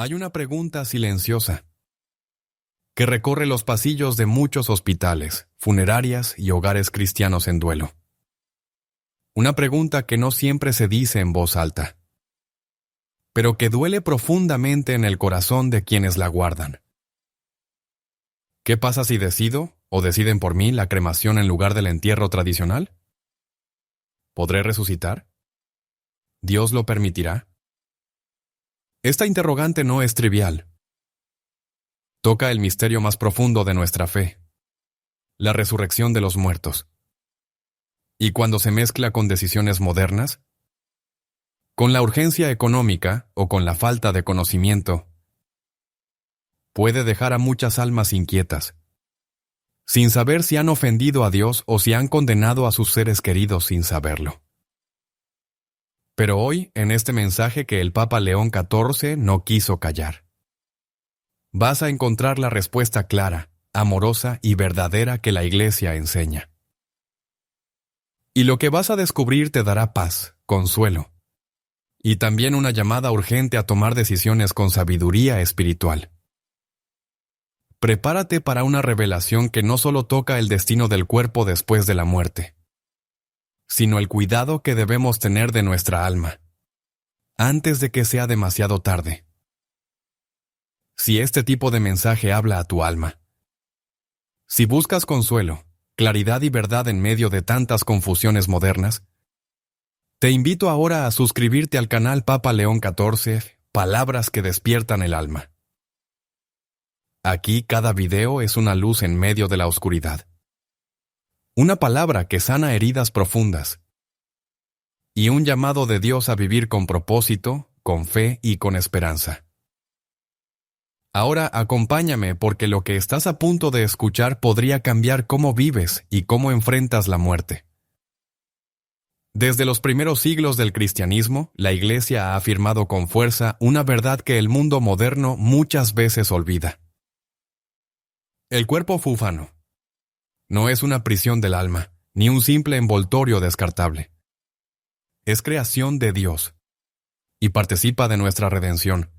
Hay una pregunta silenciosa que recorre los pasillos de muchos hospitales, funerarias y hogares cristianos en duelo. Una pregunta que no siempre se dice en voz alta, pero que duele profundamente en el corazón de quienes la guardan. ¿Qué pasa si decido, o deciden por mí, la cremación en lugar del entierro tradicional? ¿Podré resucitar? ¿Dios lo permitirá? Esta interrogante no es trivial. Toca el misterio más profundo de nuestra fe, la resurrección de los muertos. Y cuando se mezcla con decisiones modernas, con la urgencia económica o con la falta de conocimiento, puede dejar a muchas almas inquietas, sin saber si han ofendido a Dios o si han condenado a sus seres queridos sin saberlo. Pero hoy, en este mensaje que el Papa León XIV no quiso callar, vas a encontrar la respuesta clara, amorosa y verdadera que la Iglesia enseña. Y lo que vas a descubrir te dará paz, consuelo, y también una llamada urgente a tomar decisiones con sabiduría espiritual. Prepárate para una revelación que no solo toca el destino del cuerpo después de la muerte, sino el cuidado que debemos tener de nuestra alma, antes de que sea demasiado tarde. Si este tipo de mensaje habla a tu alma, si buscas consuelo, claridad y verdad en medio de tantas confusiones modernas, te invito ahora a suscribirte al canal Papa León XIV, Palabras que despiertan el alma. Aquí cada video es una luz en medio de la oscuridad. Una palabra que sana heridas profundas. Y un llamado de Dios a vivir con propósito, con fe y con esperanza. Ahora acompáñame porque lo que estás a punto de escuchar podría cambiar cómo vives y cómo enfrentas la muerte. Desde los primeros siglos del cristianismo, la Iglesia ha afirmado con fuerza una verdad que el mundo moderno muchas veces olvida. El cuerpo fúfano no es una prisión del alma, ni un simple envoltorio descartable. Es creación de Dios y participa de nuestra redención.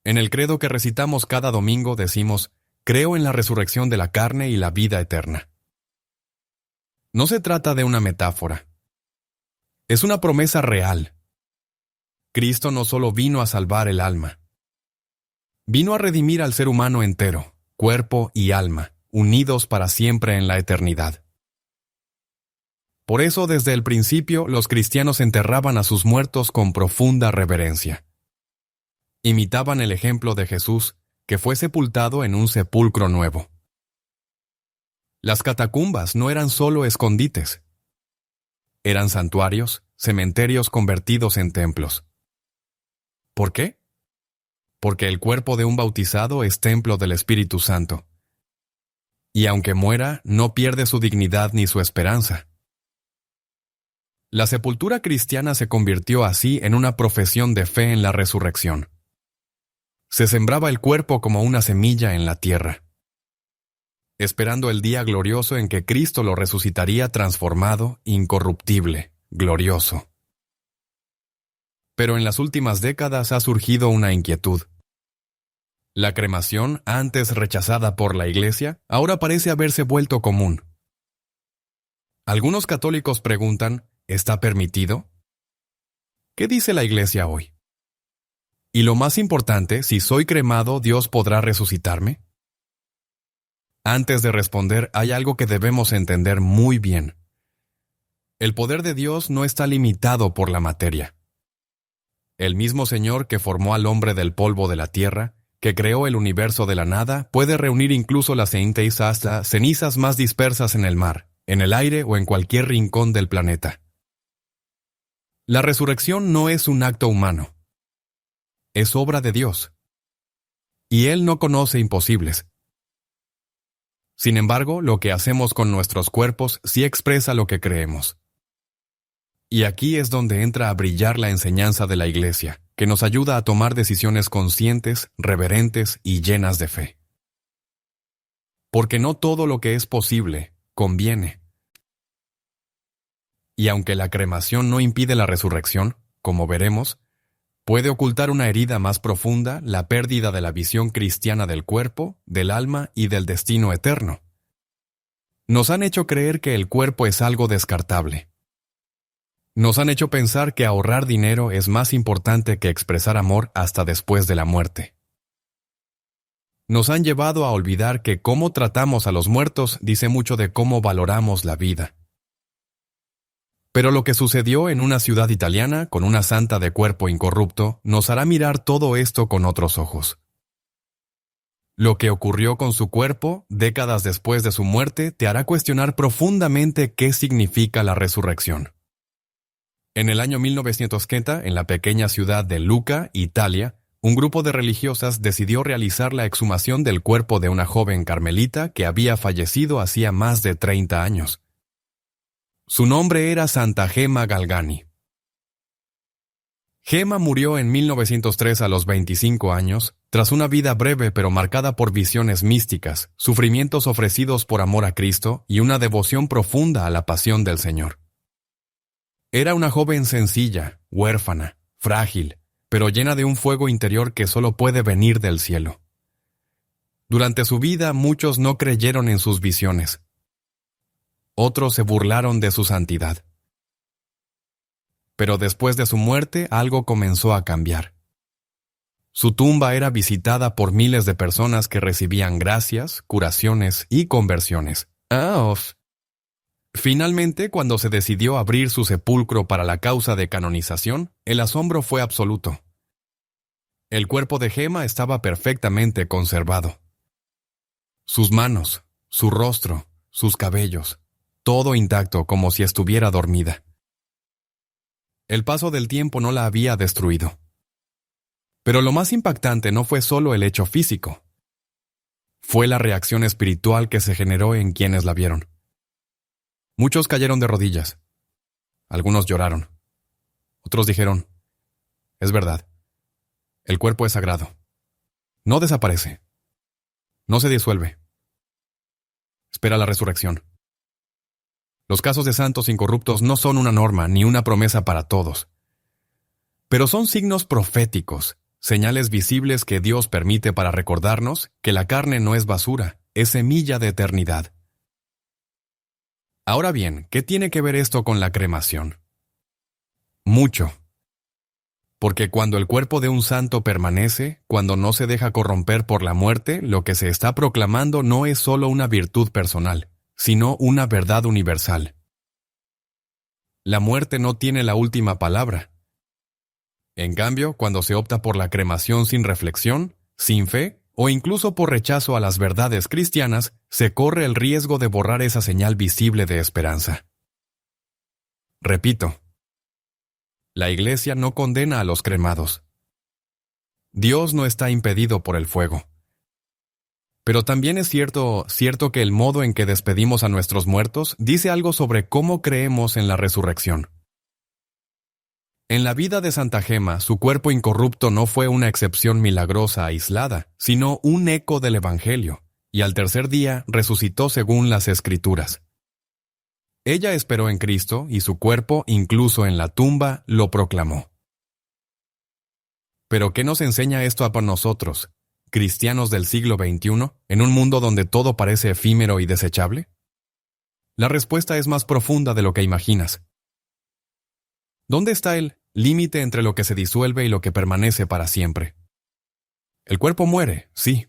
En el credo que recitamos cada domingo decimos, creo en la resurrección de la carne y la vida eterna. No se trata de una metáfora. Es una promesa real. Cristo no solo vino a salvar el alma, vino a redimir al ser humano entero, cuerpo y alma, unidos para siempre en la eternidad. Por eso, desde el principio, los cristianos enterraban a sus muertos con profunda reverencia. Imitaban el ejemplo de Jesús, que fue sepultado en un sepulcro nuevo. Las catacumbas no eran solo escondites. Eran santuarios, cementerios convertidos en templos. ¿Por qué? Porque el cuerpo de un bautizado es templo del Espíritu Santo. Y aunque muera, no pierde su dignidad ni su esperanza. La sepultura cristiana se convirtió así en una profesión de fe en la resurrección. Se sembraba el cuerpo como una semilla en la tierra, esperando el día glorioso en que Cristo lo resucitaría transformado, incorruptible, glorioso. Pero en las últimas décadas ha surgido una inquietud. La cremación, antes rechazada por la Iglesia, ahora parece haberse vuelto común. Algunos católicos preguntan, ¿está permitido? ¿Qué dice la Iglesia hoy? Y lo más importante, si soy cremado, ¿Dios podrá resucitarme? Antes de responder, hay algo que debemos entender muy bien. El poder de Dios no está limitado por la materia. El mismo Señor que formó al hombre del polvo de la tierra, que creó el universo de la nada, puede reunir incluso las cenizas más dispersas en el mar, en el aire o en cualquier rincón del planeta. La resurrección no es un acto humano. Es obra de Dios. Y Él no conoce imposibles. Sin embargo, lo que hacemos con nuestros cuerpos sí expresa lo que creemos. Y aquí es donde entra a brillar la enseñanza de la Iglesia, que nos ayuda a tomar decisiones conscientes, reverentes y llenas de fe. Porque no todo lo que es posible conviene. Y aunque la cremación no impide la resurrección, como veremos, Puede ocultar una herida más profunda, la pérdida de la visión cristiana del cuerpo, del alma y del destino eterno. Nos han hecho creer que el cuerpo es algo descartable. Nos han hecho pensar que ahorrar dinero es más importante que expresar amor hasta después de la muerte. Nos han llevado a olvidar que cómo tratamos a los muertos dice mucho de cómo valoramos la vida. Pero lo que sucedió en una ciudad italiana con una santa de cuerpo incorrupto nos hará mirar todo esto con otros ojos. Lo que ocurrió con su cuerpo, décadas después de su muerte, te hará cuestionar profundamente qué significa la resurrección. En el año 1930, en la pequeña ciudad de Lucca, Italia, un grupo de religiosas decidió realizar la exhumación del cuerpo de una joven carmelita que había fallecido hacía más de 30 años. Su nombre era Santa Gemma Galgani. Gemma murió en 1903 a los 25 años, tras una vida breve pero marcada por visiones místicas, sufrimientos ofrecidos por amor a Cristo y una devoción profunda a la pasión del Señor. Era una joven sencilla, huérfana, frágil, pero llena de un fuego interior que solo puede venir del cielo. Durante su vida muchos no creyeron en sus visiones. Otros se burlaron de su santidad. Pero después de su muerte algo comenzó a cambiar. Su tumba era visitada por miles de personas que recibían gracias, curaciones y conversiones. Finalmente, cuando se decidió abrir su sepulcro para la causa de canonización, el asombro fue absoluto. El cuerpo de Gemma estaba perfectamente conservado. Sus manos, su rostro, sus cabellos, todo intacto como si estuviera dormida. El paso del tiempo no la había destruido. Pero lo más impactante no fue solo el hecho físico. Fue la reacción espiritual que se generó en quienes la vieron. Muchos cayeron de rodillas. Algunos lloraron. Otros dijeron, es verdad, el cuerpo es sagrado. No desaparece. No se disuelve. Espera la resurrección. Los casos de santos incorruptos no son una norma ni una promesa para todos. Pero son signos proféticos, señales visibles que Dios permite para recordarnos que la carne no es basura, es semilla de eternidad. Ahora bien, ¿qué tiene que ver esto con la cremación? Mucho. Porque cuando el cuerpo de un santo permanece, cuando no se deja corromper por la muerte, lo que se está proclamando no es solo una virtud personal, sino una verdad universal. La muerte no tiene la última palabra. En cambio, cuando se opta por la cremación sin reflexión, sin fe, o incluso por rechazo a las verdades cristianas, se corre el riesgo de borrar esa señal visible de esperanza. Repito, la Iglesia no condena a los cremados. Dios no está impedido por el fuego. Pero también es cierto que el modo en que despedimos a nuestros muertos dice algo sobre cómo creemos en la resurrección. En la vida de Santa Gemma, su cuerpo incorrupto no fue una excepción milagrosa aislada, sino un eco del Evangelio, y al tercer día resucitó según las Escrituras. Ella esperó en Cristo y su cuerpo, incluso en la tumba, lo proclamó. ¿Pero qué nos enseña esto a nosotros, cristianos del siglo XXI, en un mundo donde todo parece efímero y desechable? La respuesta es más profunda de lo que imaginas. ¿Dónde está el límite entre lo que se disuelve y lo que permanece para siempre? El cuerpo muere, sí.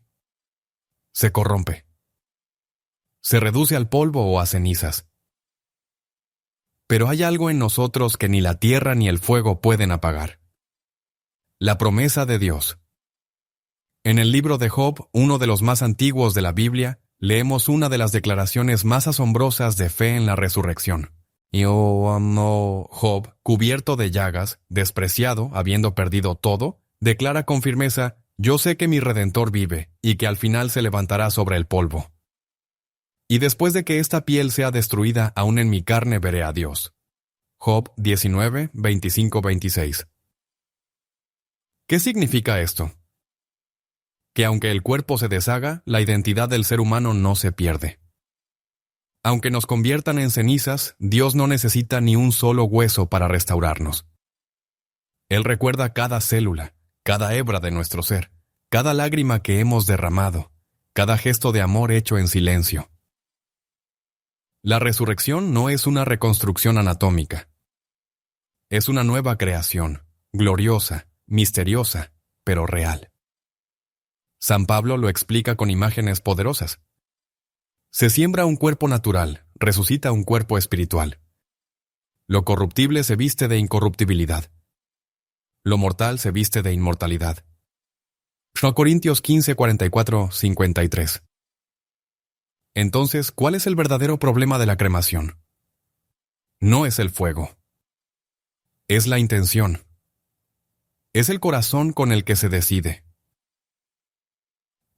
Se corrompe. Se reduce al polvo o a cenizas. Pero hay algo en nosotros que ni la tierra ni el fuego pueden apagar. La promesa de Dios. En el libro de Job, uno de los más antiguos de la Biblia, leemos una de las declaraciones más asombrosas de fe en la resurrección. Job, cubierto de llagas, despreciado, habiendo perdido todo, declara con firmeza, «Yo sé que mi Redentor vive, y que al final se levantará sobre el polvo. Y después de que esta piel sea destruida, aún en mi carne veré a Dios». Job 19, 25-26. ¿Qué significa esto? Que aunque el cuerpo se deshaga, la identidad del ser humano no se pierde. Aunque nos conviertan en cenizas, Dios no necesita ni un solo hueso para restaurarnos. Él recuerda cada célula, cada hebra de nuestro ser, cada lágrima que hemos derramado, cada gesto de amor hecho en silencio. La resurrección no es una reconstrucción anatómica. Es una nueva creación, gloriosa, misteriosa, pero real. San Pablo lo explica con imágenes poderosas. Se siembra un cuerpo natural, resucita un cuerpo espiritual. Lo corruptible se viste de incorruptibilidad. Lo mortal se viste de inmortalidad. 1 Corintios 15, 44, 53. Entonces, ¿cuál es el verdadero problema de la cremación? No es el fuego. Es la intención. Es el corazón con el que se decide.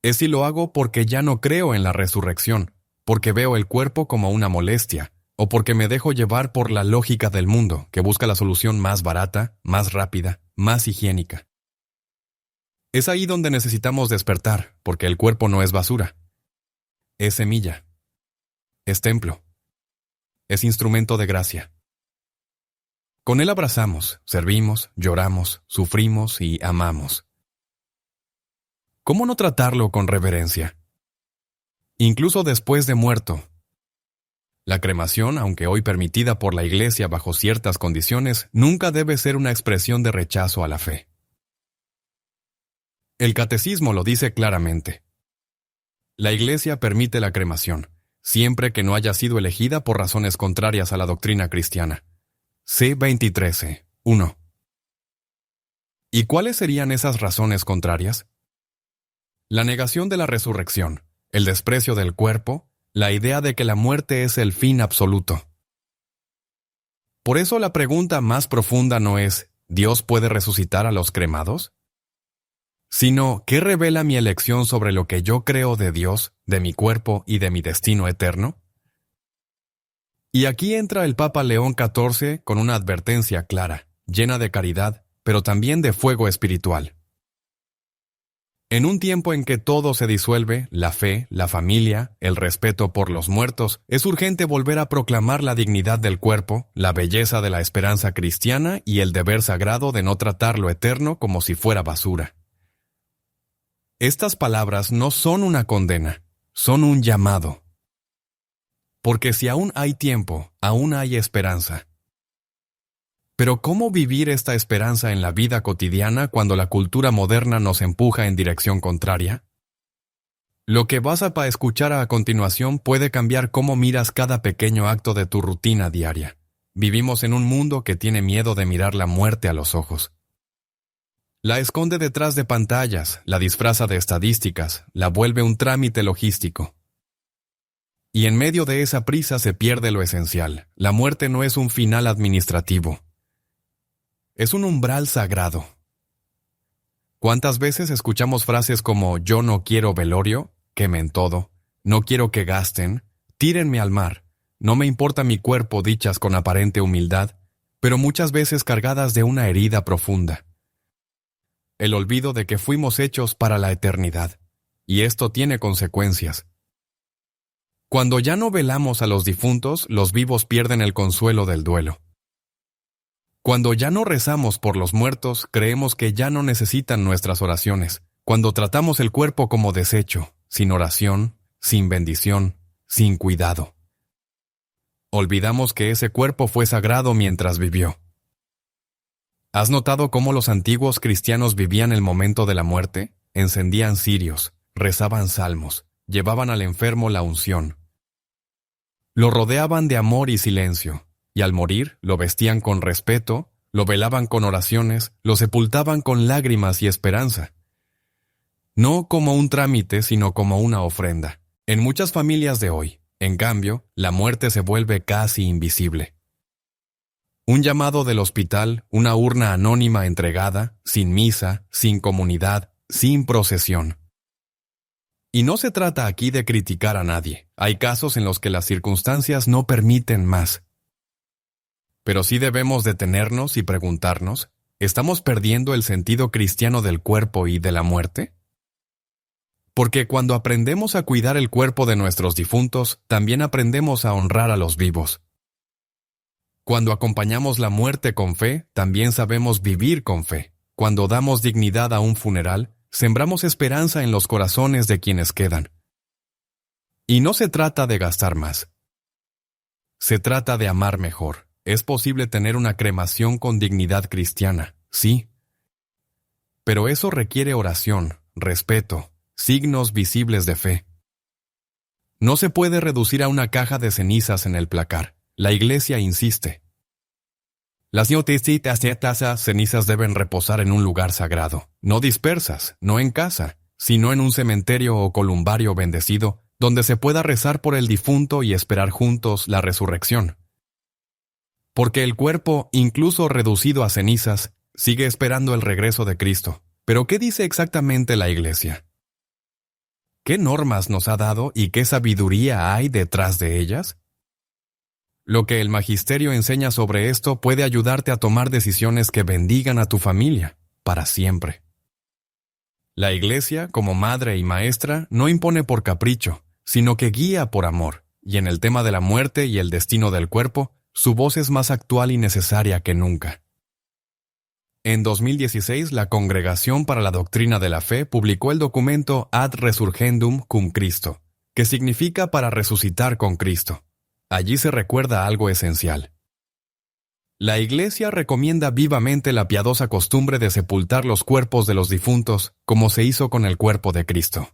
Es si lo hago porque ya no creo en la resurrección, porque veo el cuerpo como una molestia, o porque me dejo llevar por la lógica del mundo, que busca la solución más barata, más rápida, más higiénica. Es ahí donde necesitamos despertar, porque el cuerpo no es basura. Es semilla. Es templo. Es instrumento de gracia. Con él abrazamos, servimos, lloramos, sufrimos y amamos. ¿Cómo no tratarlo con reverencia? Incluso después de muerto. La cremación, aunque hoy permitida por la Iglesia bajo ciertas condiciones, nunca debe ser una expresión de rechazo a la fe. El Catecismo lo dice claramente. La Iglesia permite la cremación, siempre que no haya sido elegida por razones contrarias a la doctrina cristiana. C. 23, 1. ¿Y cuáles serían esas razones contrarias? La negación de la resurrección, el desprecio del cuerpo, la idea de que la muerte es el fin absoluto. Por eso la pregunta más profunda no es ¿Dios puede resucitar a los cremados? Sino ¿qué revela mi elección sobre lo que yo creo de Dios, de mi cuerpo y de mi destino eterno? Y aquí entra el Papa León XIV con una advertencia clara, llena de caridad, pero también de fuego espiritual. En un tiempo en que todo se disuelve, la fe, la familia, el respeto por los muertos, es urgente volver a proclamar la dignidad del cuerpo, la belleza de la esperanza cristiana y el deber sagrado de no tratar lo eterno como si fuera basura. Estas palabras no son una condena, son un llamado. Porque si aún hay tiempo, aún hay esperanza. Pero ¿cómo vivir esta esperanza en la vida cotidiana cuando la cultura moderna nos empuja en dirección contraria? Lo que vas a escuchar a continuación puede cambiar cómo miras cada pequeño acto de tu rutina diaria. Vivimos en un mundo que tiene miedo de mirar la muerte a los ojos. La esconde detrás de pantallas, la disfraza de estadísticas, la vuelve un trámite logístico. Y en medio de esa prisa se pierde lo esencial. La muerte no es un final administrativo. Es un umbral sagrado. ¿Cuántas veces escuchamos frases como yo no quiero velorio, quemen todo, no quiero que gasten, tírenme al mar, no me importa mi cuerpo dichas con aparente humildad, pero muchas veces cargadas de una herida profunda? El olvido de que fuimos hechos para la eternidad, y esto tiene consecuencias. Cuando ya no velamos a los difuntos, los vivos pierden el consuelo del duelo. Cuando ya no rezamos por los muertos, creemos que ya no necesitan nuestras oraciones. Cuando tratamos el cuerpo como desecho, sin oración, sin bendición, sin cuidado. Olvidamos que ese cuerpo fue sagrado mientras vivió. ¿Has notado cómo los antiguos cristianos vivían el momento de la muerte? Encendían cirios, rezaban salmos, llevaban al enfermo la unción. Lo rodeaban de amor y silencio. Y al morir, lo vestían con respeto, lo velaban con oraciones, lo sepultaban con lágrimas y esperanza. No como un trámite, sino como una ofrenda. En muchas familias de hoy, en cambio, la muerte se vuelve casi invisible. Un llamado del hospital, una urna anónima entregada, sin misa, sin comunidad, sin procesión. Y no se trata aquí de criticar a nadie. Hay casos en los que las circunstancias no permiten más. Pero sí debemos detenernos y preguntarnos, ¿estamos perdiendo el sentido cristiano del cuerpo y de la muerte? Porque cuando aprendemos a cuidar el cuerpo de nuestros difuntos, también aprendemos a honrar a los vivos. Cuando acompañamos la muerte con fe, también sabemos vivir con fe. Cuando damos dignidad a un funeral, sembramos esperanza en los corazones de quienes quedan. Y no se trata de gastar más. Se trata de amar mejor. Es posible tener una cremación con dignidad cristiana, sí. Pero eso requiere oración, respeto, signos visibles de fe. No se puede reducir a una caja de cenizas en el placar. La Iglesia insiste. Las cenizas deben reposar en un lugar sagrado, no dispersas, no en casa, sino en un cementerio o columbario bendecido, donde se pueda rezar por el difunto y esperar juntos la resurrección. Porque el cuerpo, incluso reducido a cenizas, sigue esperando el regreso de Cristo. ¿Pero qué dice exactamente la Iglesia? ¿Qué normas nos ha dado y qué sabiduría hay detrás de ellas? Lo que el magisterio enseña sobre esto puede ayudarte a tomar decisiones que bendigan a tu familia, para siempre. La Iglesia, como madre y maestra, no impone por capricho, sino que guía por amor, y en el tema de la muerte y el destino del cuerpo, su voz es más actual y necesaria que nunca. En 2016, la Congregación para la Doctrina de la Fe publicó el documento Ad Resurgendum cum Christo, que significa para resucitar con Cristo. Allí se recuerda algo esencial. La Iglesia recomienda vivamente la piadosa costumbre de sepultar los cuerpos de los difuntos, como se hizo con el cuerpo de Cristo.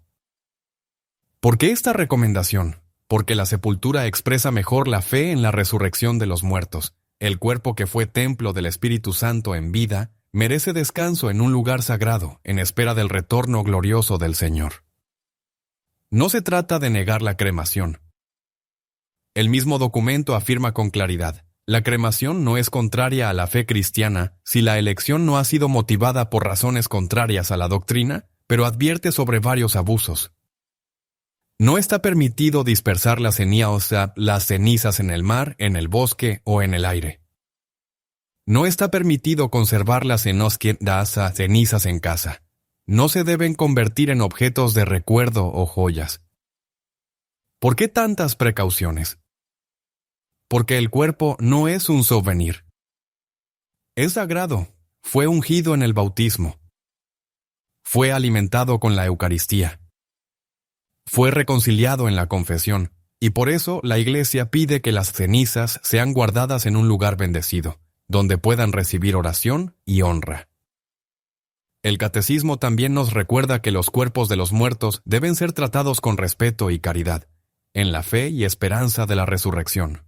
¿Por qué esta recomendación? Porque la sepultura expresa mejor la fe en la resurrección de los muertos. El cuerpo que fue templo del Espíritu Santo en vida merece descanso en un lugar sagrado, en espera del retorno glorioso del Señor. No se trata de negar la cremación. El mismo documento afirma con claridad: la cremación no es contraria a la fe cristiana si la elección no ha sido motivada por razones contrarias a la doctrina, pero advierte sobre varios abusos. No está permitido dispersar las cenizas en el mar, en el bosque o en el aire. No está permitido conservar las cenizas en casa. No se deben convertir en objetos de recuerdo o joyas. ¿Por qué tantas precauciones? Porque el cuerpo no es un souvenir. Es sagrado, fue ungido en el bautismo. Fue alimentado con la Eucaristía. Fue reconciliado en la confesión, y por eso la Iglesia pide que las cenizas sean guardadas en un lugar bendecido, donde puedan recibir oración y honra. El Catecismo también nos recuerda que los cuerpos de los muertos deben ser tratados con respeto y caridad, en la fe y esperanza de la resurrección.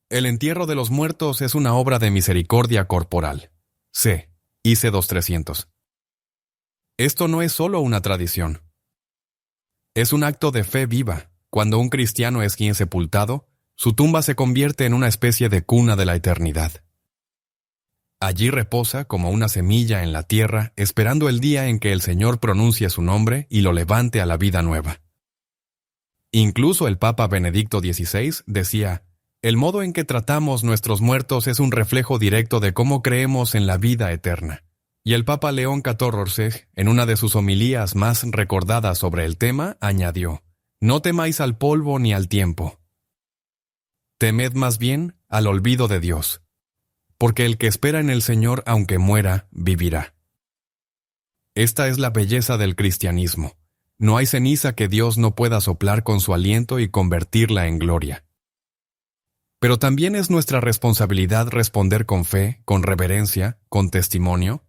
El entierro de los muertos es una obra de misericordia corporal. C. IC 2300. Esto no es solo una tradición. Es un acto de fe viva. Cuando un cristiano es quien sepultado, su tumba se convierte en una especie de cuna de la eternidad. Allí reposa como una semilla en la tierra, esperando el día en que el Señor pronuncie su nombre y lo levante a la vida nueva. Incluso el Papa Benedicto XVI decía: el modo en que tratamos nuestros muertos es un reflejo directo de cómo creemos en la vida eterna. Y el Papa León XIV, en una de sus homilías más recordadas sobre el tema, añadió: no temáis al polvo ni al tiempo. Temed más bien al olvido de Dios, porque el que espera en el Señor, aunque muera, vivirá. Esta es la belleza del cristianismo. No hay ceniza que Dios no pueda soplar con su aliento y convertirla en gloria. Pero también es nuestra responsabilidad responder con fe, con reverencia, con testimonio.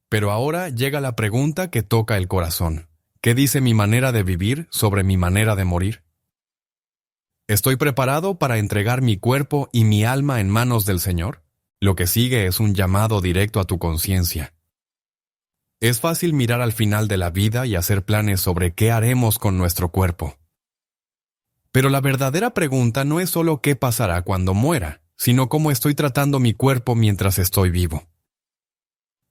Pero ahora llega la pregunta que toca el corazón. ¿Qué dice mi manera de vivir sobre mi manera de morir? ¿Estoy preparado para entregar mi cuerpo y mi alma en manos del Señor? Lo que sigue es un llamado directo a tu conciencia. Es fácil mirar al final de la vida y hacer planes sobre qué haremos con nuestro cuerpo. Pero la verdadera pregunta no es solo qué pasará cuando muera, sino cómo estoy tratando mi cuerpo mientras estoy vivo.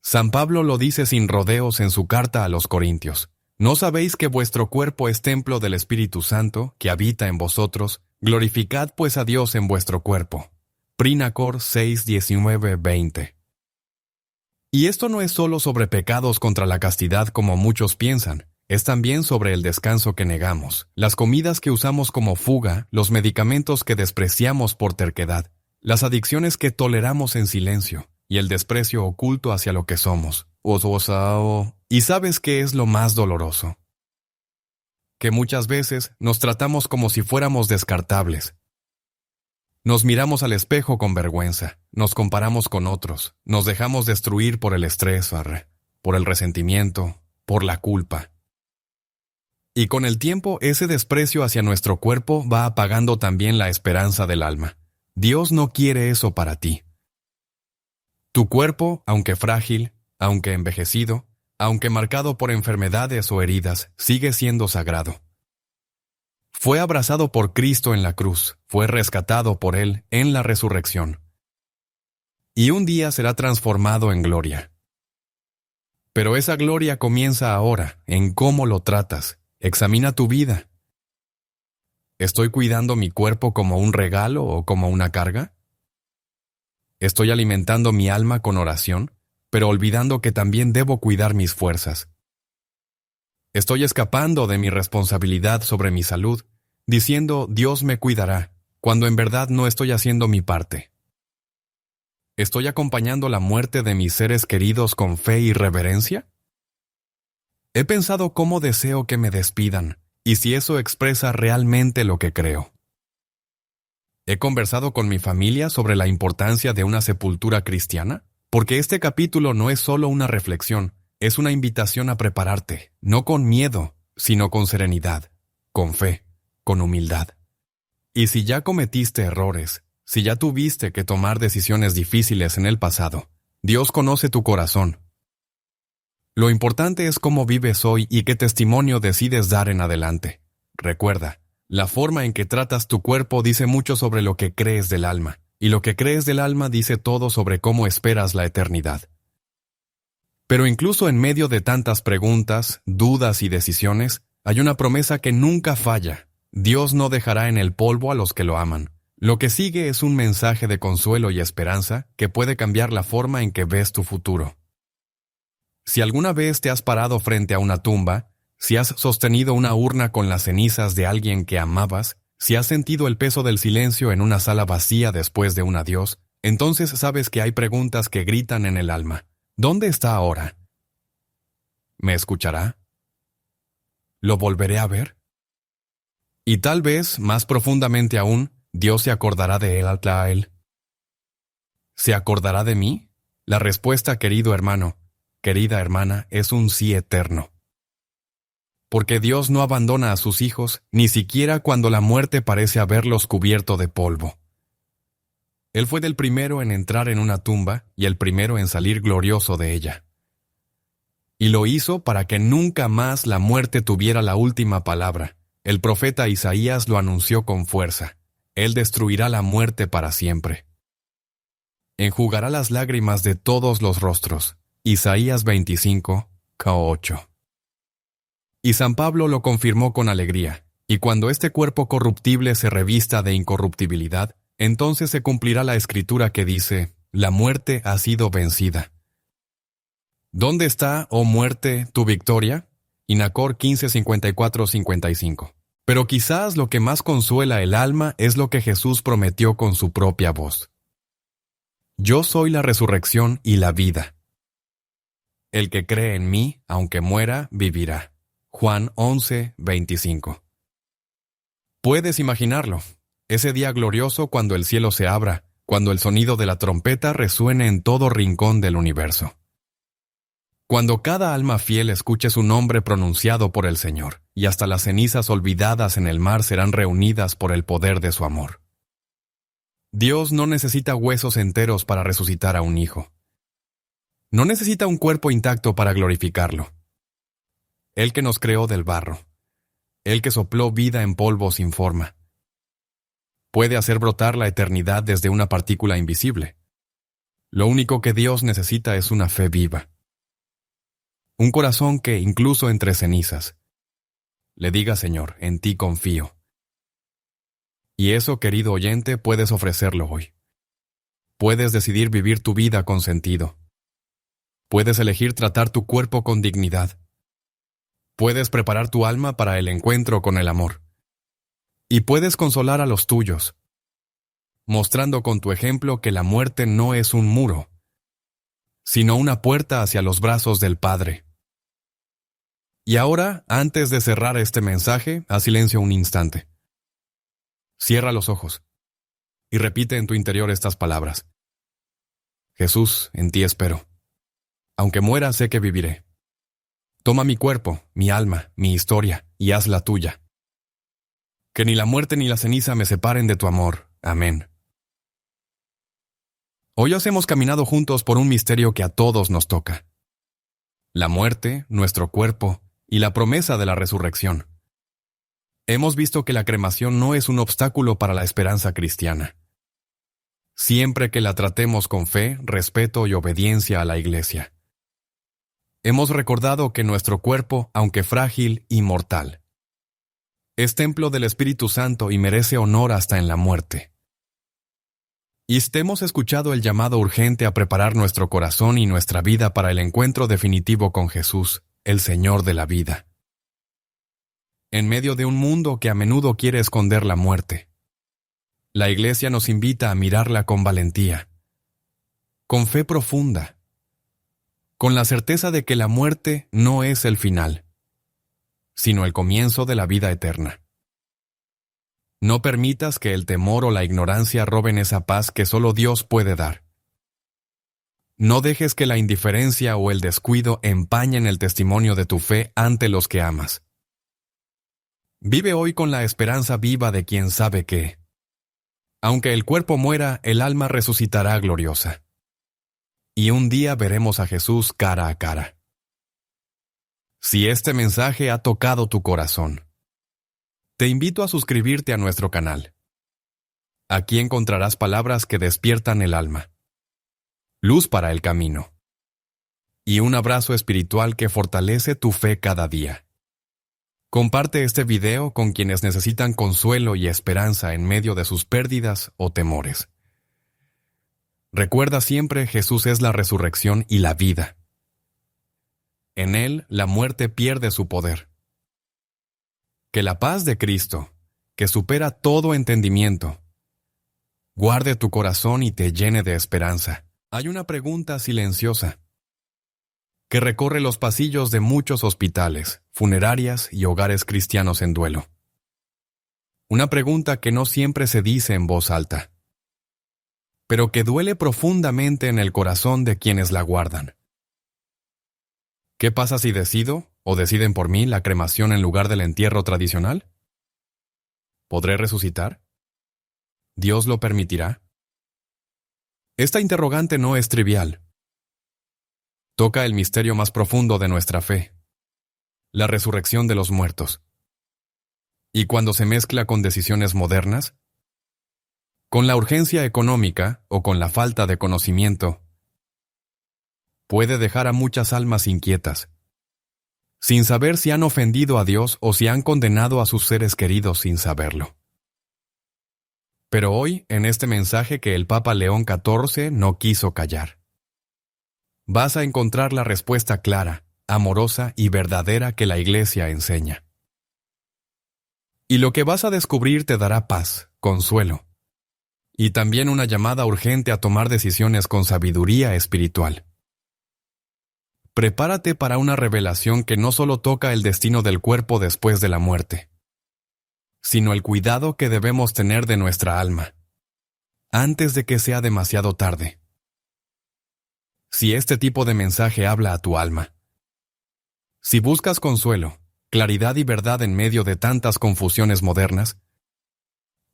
San Pablo lo dice sin rodeos en su carta a los Corintios: ¿no sabéis que vuestro cuerpo es templo del Espíritu Santo, que habita en vosotros? Glorificad pues a Dios en vuestro cuerpo. Príncor 6, 19, 20. Y esto no es solo sobre pecados contra la castidad como muchos piensan. Es también sobre el descanso que negamos, las comidas que usamos como fuga, los medicamentos que despreciamos por terquedad, las adicciones que toleramos en silencio y el desprecio oculto hacia lo que somos. ¿Y sabes qué es lo más doloroso? Que muchas veces nos tratamos como si fuéramos descartables. Nos miramos al espejo con vergüenza, nos comparamos con otros, nos dejamos destruir por el estrés, por el resentimiento, por la culpa. Y con el tiempo, ese desprecio hacia nuestro cuerpo va apagando también la esperanza del alma. Dios no quiere eso para ti. Tu cuerpo, aunque frágil, aunque envejecido, aunque marcado por enfermedades o heridas, sigue siendo sagrado. Fue abrazado por Cristo en la cruz, fue rescatado por Él en la resurrección. Y un día será transformado en gloria. Pero esa gloria comienza ahora, en cómo lo tratas. Examina tu vida. ¿Estoy cuidando mi cuerpo como un regalo o como una carga? ¿Estoy alimentando mi alma con oración, pero olvidando que también debo cuidar mis fuerzas? ¿Estoy escapando de mi responsabilidad sobre mi salud, diciendo Dios me cuidará, cuando en verdad no estoy haciendo mi parte? ¿Estoy acompañando la muerte de mis seres queridos con fe y reverencia? He pensado cómo deseo que me despidan, y si eso expresa realmente lo que creo. ¿He conversado con mi familia sobre la importancia de una sepultura cristiana? Porque este capítulo no es solo una reflexión, es una invitación a prepararte, no con miedo, sino con serenidad, con fe, con humildad. Y si ya cometiste errores, si ya tuviste que tomar decisiones difíciles en el pasado, Dios conoce tu corazón. Lo importante es cómo vives hoy y qué testimonio decides dar en adelante. Recuerda, la forma en que tratas tu cuerpo dice mucho sobre lo que crees del alma, y lo que crees del alma dice todo sobre cómo esperas la eternidad. Pero incluso en medio de tantas preguntas, dudas y decisiones, hay una promesa que nunca falla. Dios no dejará en el polvo a los que lo aman. Lo que sigue es un mensaje de consuelo y esperanza que puede cambiar la forma en que ves tu futuro. Si alguna vez te has parado frente a una tumba, si has sostenido una urna con las cenizas de alguien que amabas, si has sentido el peso del silencio en una sala vacía después de un adiós, entonces sabes que hay preguntas que gritan en el alma. ¿Dónde está ahora? ¿Me escuchará? ¿Lo volveré a ver? Y tal vez, más profundamente aún, Dios se acordará de él. ¿Se acordará de mí? La respuesta, querido hermano, querida hermana, es un sí eterno. Porque Dios no abandona a sus hijos, ni siquiera cuando la muerte parece haberlos cubierto de polvo. Él fue el primero en entrar en una tumba y el primero en salir glorioso de ella. Y lo hizo para que nunca más la muerte tuviera la última palabra. El profeta Isaías lo anunció con fuerza. Él destruirá la muerte para siempre. Enjugará las lágrimas de todos los rostros. Isaías 25, 8. Y San Pablo lo confirmó con alegría, y cuando este cuerpo corruptible se revista de incorruptibilidad, entonces se cumplirá la escritura que dice, la muerte ha sido vencida. ¿Dónde está, oh muerte, tu victoria? Inacor 15, 54, 55. Pero quizás lo que más consuela el alma es lo que Jesús prometió con su propia voz. Yo soy la resurrección y la vida. El que cree en mí, aunque muera, vivirá. Juan 11, 25. Puedes imaginarlo, ese día glorioso cuando el cielo se abra, cuando el sonido de la trompeta resuene en todo rincón del universo. Cuando cada alma fiel escuche su nombre pronunciado por el Señor, y hasta las cenizas olvidadas en el mar serán reunidas por el poder de su amor. Dios no necesita huesos enteros para resucitar a un hijo. No necesita un cuerpo intacto para glorificarlo. Él que nos creó del barro, Él que sopló vida en polvo sin forma, puede hacer brotar la eternidad desde una partícula invisible. Lo único que Dios necesita es una fe viva. Un corazón que, incluso entre cenizas, le diga, Señor, en ti confío. Y eso, querido oyente, puedes ofrecerlo hoy. Puedes decidir vivir tu vida con sentido. Puedes elegir tratar tu cuerpo con dignidad. Puedes preparar tu alma para el encuentro con el amor. Y puedes consolar a los tuyos, mostrando con tu ejemplo que la muerte no es un muro, sino una puerta hacia los brazos del Padre. Y ahora, antes de cerrar este mensaje, haz silencio un instante. Cierra los ojos y repite en tu interior estas palabras. Jesús, en ti espero. Aunque muera, sé que viviré. Toma mi cuerpo, mi alma, mi historia, y hazla tuya. Que ni la muerte ni la ceniza me separen de tu amor. Amén. Hoy hemos caminado juntos por un misterio que a todos nos toca. La muerte, nuestro cuerpo y la promesa de la resurrección. Hemos visto que la cremación no es un obstáculo para la esperanza cristiana. Siempre que la tratemos con fe, respeto y obediencia a la Iglesia. Hemos recordado que nuestro cuerpo, aunque frágil y mortal, es templo del Espíritu Santo y merece honor hasta en la muerte. Y hemos escuchado el llamado urgente a preparar nuestro corazón y nuestra vida para el encuentro definitivo con Jesús, el Señor de la vida. En medio de un mundo que a menudo quiere esconder la muerte, la Iglesia nos invita a mirarla con valentía, con fe profunda, con la certeza de que la muerte no es el final, sino el comienzo de la vida eterna. No permitas que el temor o la ignorancia roben esa paz que solo Dios puede dar. No dejes que la indiferencia o el descuido empañen el testimonio de tu fe ante los que amas. Vive hoy con la esperanza viva de quien sabe que, aunque el cuerpo muera, el alma resucitará gloriosa. Y un día veremos a Jesús cara a cara. Si este mensaje ha tocado tu corazón, te invito a suscribirte a nuestro canal. Aquí encontrarás palabras que despiertan el alma, luz para el camino, y un abrazo espiritual que fortalece tu fe cada día. Comparte este video con quienes necesitan consuelo y esperanza en medio de sus pérdidas o temores. Recuerda siempre, Jesús es la resurrección y la vida. En Él, la muerte pierde su poder. Que la paz de Cristo, que supera todo entendimiento, guarde tu corazón y te llene de esperanza. Hay una pregunta silenciosa que recorre los pasillos de muchos hospitales, funerarias y hogares cristianos en duelo. Una pregunta que no siempre se dice en voz alta, pero que duele profundamente en el corazón de quienes la guardan. ¿Qué pasa si decido, o deciden por mí, la cremación en lugar del entierro tradicional? ¿Podré resucitar? ¿Dios lo permitirá? Esta interrogante no es trivial. Toca el misterio más profundo de nuestra fe, la resurrección de los muertos. Y cuando se mezcla con decisiones modernas, con la urgencia económica o con la falta de conocimiento, puede dejar a muchas almas inquietas, sin saber si han ofendido a Dios o si han condenado a sus seres queridos sin saberlo. Pero hoy, en este mensaje que el Papa León XIV no quiso callar, vas a encontrar la respuesta clara, amorosa y verdadera que la Iglesia enseña. Y lo que vas a descubrir te dará paz, consuelo, y también una llamada urgente a tomar decisiones con sabiduría espiritual. Prepárate para una revelación que no solo toca el destino del cuerpo después de la muerte, sino el cuidado que debemos tener de nuestra alma, antes de que sea demasiado tarde. Si este tipo de mensaje habla a tu alma, si buscas consuelo, claridad y verdad en medio de tantas confusiones modernas,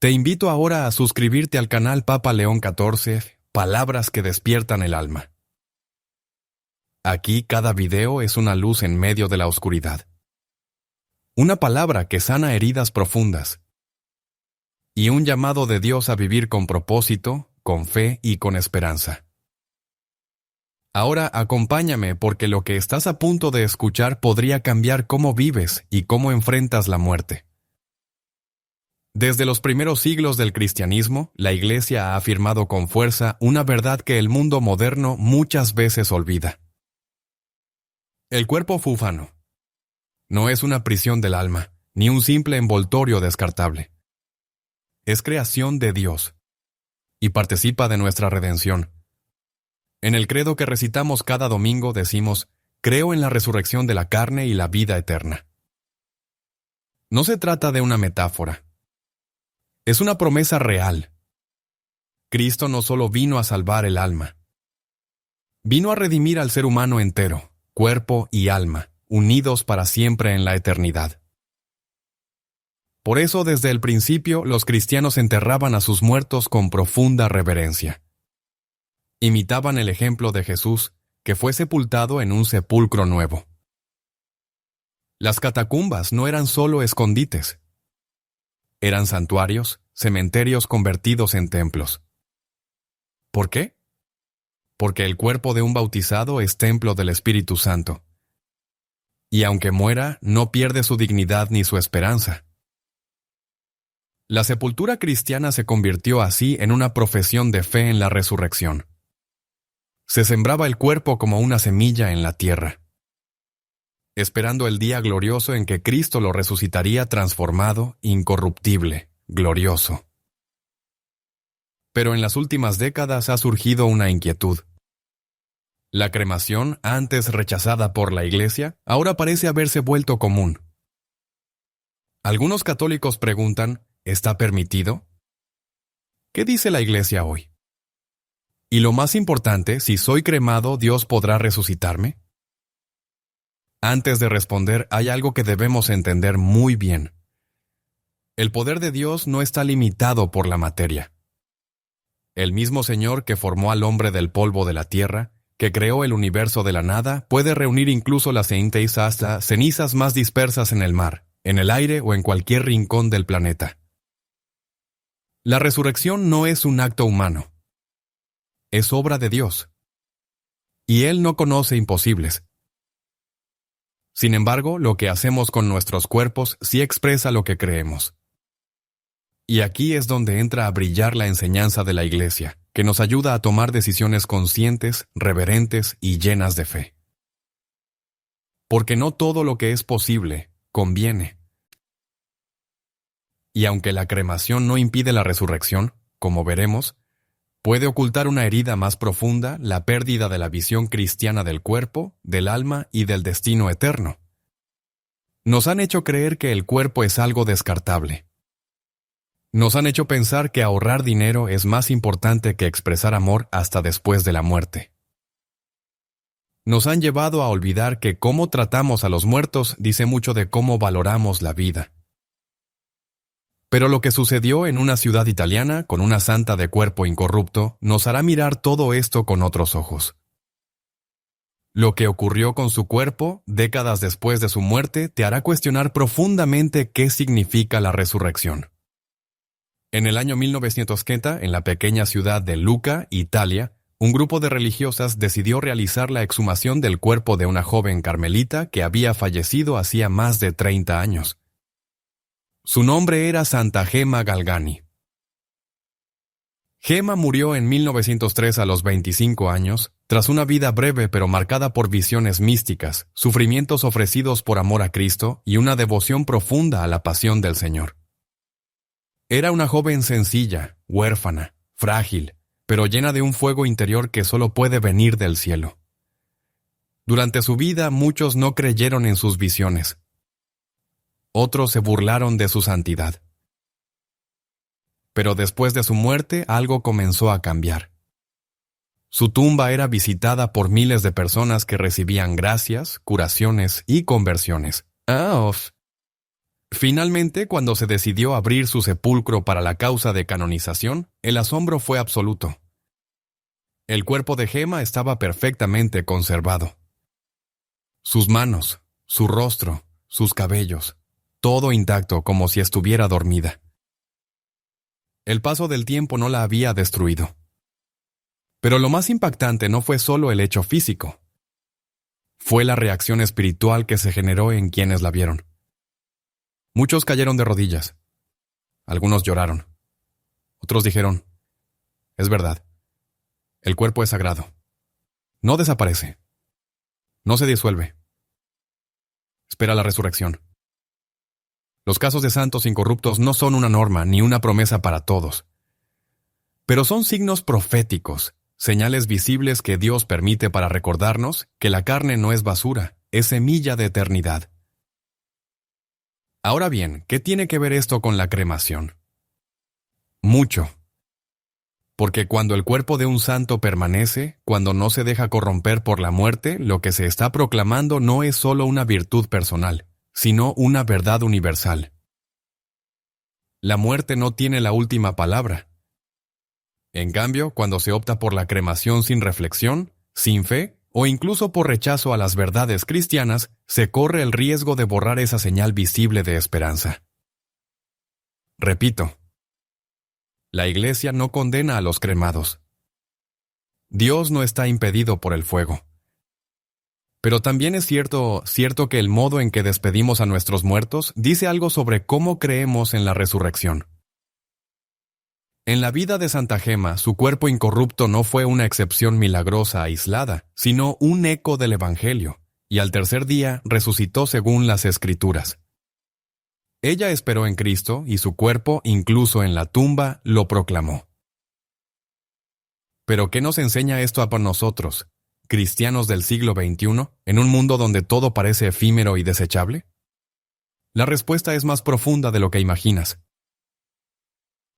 te invito ahora a suscribirte al canal Papa León XIV, Palabras que despiertan el alma. Aquí cada video es una luz en medio de la oscuridad. Una palabra que sana heridas profundas. Y un llamado de Dios a vivir con propósito, con fe y con esperanza. Ahora acompáñame porque lo que estás a punto de escuchar podría cambiar cómo vives y cómo enfrentas la muerte. Desde los primeros siglos del cristianismo, la Iglesia ha afirmado con fuerza una verdad que el mundo moderno muchas veces olvida. El cuerpo fufano, No es una prisión del alma, ni un simple envoltorio descartable. Es creación de Dios y participa de nuestra redención. En el credo que recitamos cada domingo decimos: creo en la resurrección de la carne y la vida eterna. No se trata de una metáfora. Es una promesa real. Cristo no solo vino a salvar el alma, vino a redimir al ser humano entero, cuerpo y alma, unidos para siempre en la eternidad. Por eso, desde el principio, los cristianos enterraban a sus muertos con profunda reverencia. Imitaban el ejemplo de Jesús, que fue sepultado en un sepulcro nuevo. Las catacumbas no eran solo escondites. Eran santuarios, cementerios convertidos en templos. ¿Por qué? Porque el cuerpo de un bautizado es templo del Espíritu Santo. Y aunque muera, no pierde su dignidad ni su esperanza. La sepultura cristiana se convirtió así en una profesión de fe en la resurrección. Se sembraba el cuerpo como una semilla en la tierra, esperando el día glorioso en que Cristo lo resucitaría transformado, incorruptible, glorioso. Pero en las últimas décadas ha surgido una inquietud. La cremación, antes rechazada por la Iglesia, ahora parece haberse vuelto común. Algunos católicos preguntan: ¿está permitido? ¿Qué dice la Iglesia hoy? Y lo más importante, si soy cremado, ¿Dios podrá resucitarme? Antes de responder, hay algo que debemos entender muy bien. El poder de Dios no está limitado por la materia. El mismo Señor que formó al hombre del polvo de la tierra, que creó el universo de la nada, puede reunir incluso las cenizas más dispersas en el mar, en el aire o en cualquier rincón del planeta. La resurrección no es un acto humano. Es obra de Dios. Y Él no conoce imposibles. Sin embargo, lo que hacemos con nuestros cuerpos sí expresa lo que creemos. Y aquí es donde entra a brillar la enseñanza de la Iglesia, que nos ayuda a tomar decisiones conscientes, reverentes y llenas de fe. Porque no todo lo que es posible conviene. Y aunque la cremación no impide la resurrección, como veremos, puede ocultar una herida más profunda, la pérdida de la visión cristiana del cuerpo, del alma y del destino eterno. Nos han hecho creer que el cuerpo es algo descartable. Nos han hecho pensar que ahorrar dinero es más importante que expresar amor hasta después de la muerte. Nos han llevado a olvidar que cómo tratamos a los muertos dice mucho de cómo valoramos la vida. Pero lo que sucedió en una ciudad italiana con una santa de cuerpo incorrupto nos hará mirar todo esto con otros ojos. Lo que ocurrió con su cuerpo, décadas después de su muerte, te hará cuestionar profundamente qué significa la resurrección. En el año 1930, en la pequeña ciudad de Lucca, Italia, un grupo de religiosas decidió realizar la exhumación del cuerpo de una joven carmelita que había fallecido hacía más de 30 años. Su nombre era Santa Gemma Galgani. Gemma murió en 1903 a los 25 años, tras una vida breve pero marcada por visiones místicas, sufrimientos ofrecidos por amor a Cristo y una devoción profunda a la pasión del Señor. Era una joven sencilla, huérfana, frágil, pero llena de un fuego interior que solo puede venir del cielo. Durante su vida muchos no creyeron en sus visiones. Otros se burlaron de su santidad. Pero después de su muerte algo comenzó a cambiar. Su tumba era visitada por miles de personas que recibían gracias, curaciones y conversiones. Finalmente, cuando se decidió abrir su sepulcro para la causa de canonización, el asombro fue absoluto. El cuerpo de Gemma estaba perfectamente conservado. Sus manos, su rostro, sus cabellos, todo intacto como si estuviera dormida. El paso del tiempo no la había destruido. Pero lo más impactante no fue solo el hecho físico. Fue la reacción espiritual que se generó en quienes la vieron. Muchos cayeron de rodillas. Algunos lloraron. Otros dijeron: es verdad. El cuerpo es sagrado. No desaparece. No se disuelve. espera la resurrección. Los casos de santos incorruptos no son una norma ni una promesa para todos, pero son signos proféticos, señales visibles que Dios permite para recordarnos que la carne no es basura, es semilla de eternidad. Ahora bien, ¿qué tiene que ver esto con la cremación? Mucho. Porque cuando el cuerpo de un santo permanece, cuando no se deja corromper por la muerte, lo que se está proclamando no es solo una virtud personal, sino una verdad universal. La muerte no tiene la última palabra. En cambio, cuando se opta por la cremación sin reflexión, sin fe, o incluso por rechazo a las verdades cristianas, se corre el riesgo de borrar esa señal visible de esperanza. Repito, la Iglesia no condena a los cremados. Dios no está impedido por el fuego. Pero también es cierto que el modo en que despedimos a nuestros muertos dice algo sobre cómo creemos en la resurrección. En la vida de Santa Gema, su cuerpo incorrupto no fue una excepción milagrosa aislada, sino un eco del Evangelio, y al tercer día resucitó según las Escrituras. Ella esperó en Cristo y su cuerpo, incluso en la tumba, lo proclamó. ¿Pero qué nos enseña esto a nosotros, cristianos del siglo XXI, en un mundo donde todo parece efímero y desechable? La respuesta es más profunda de lo que imaginas.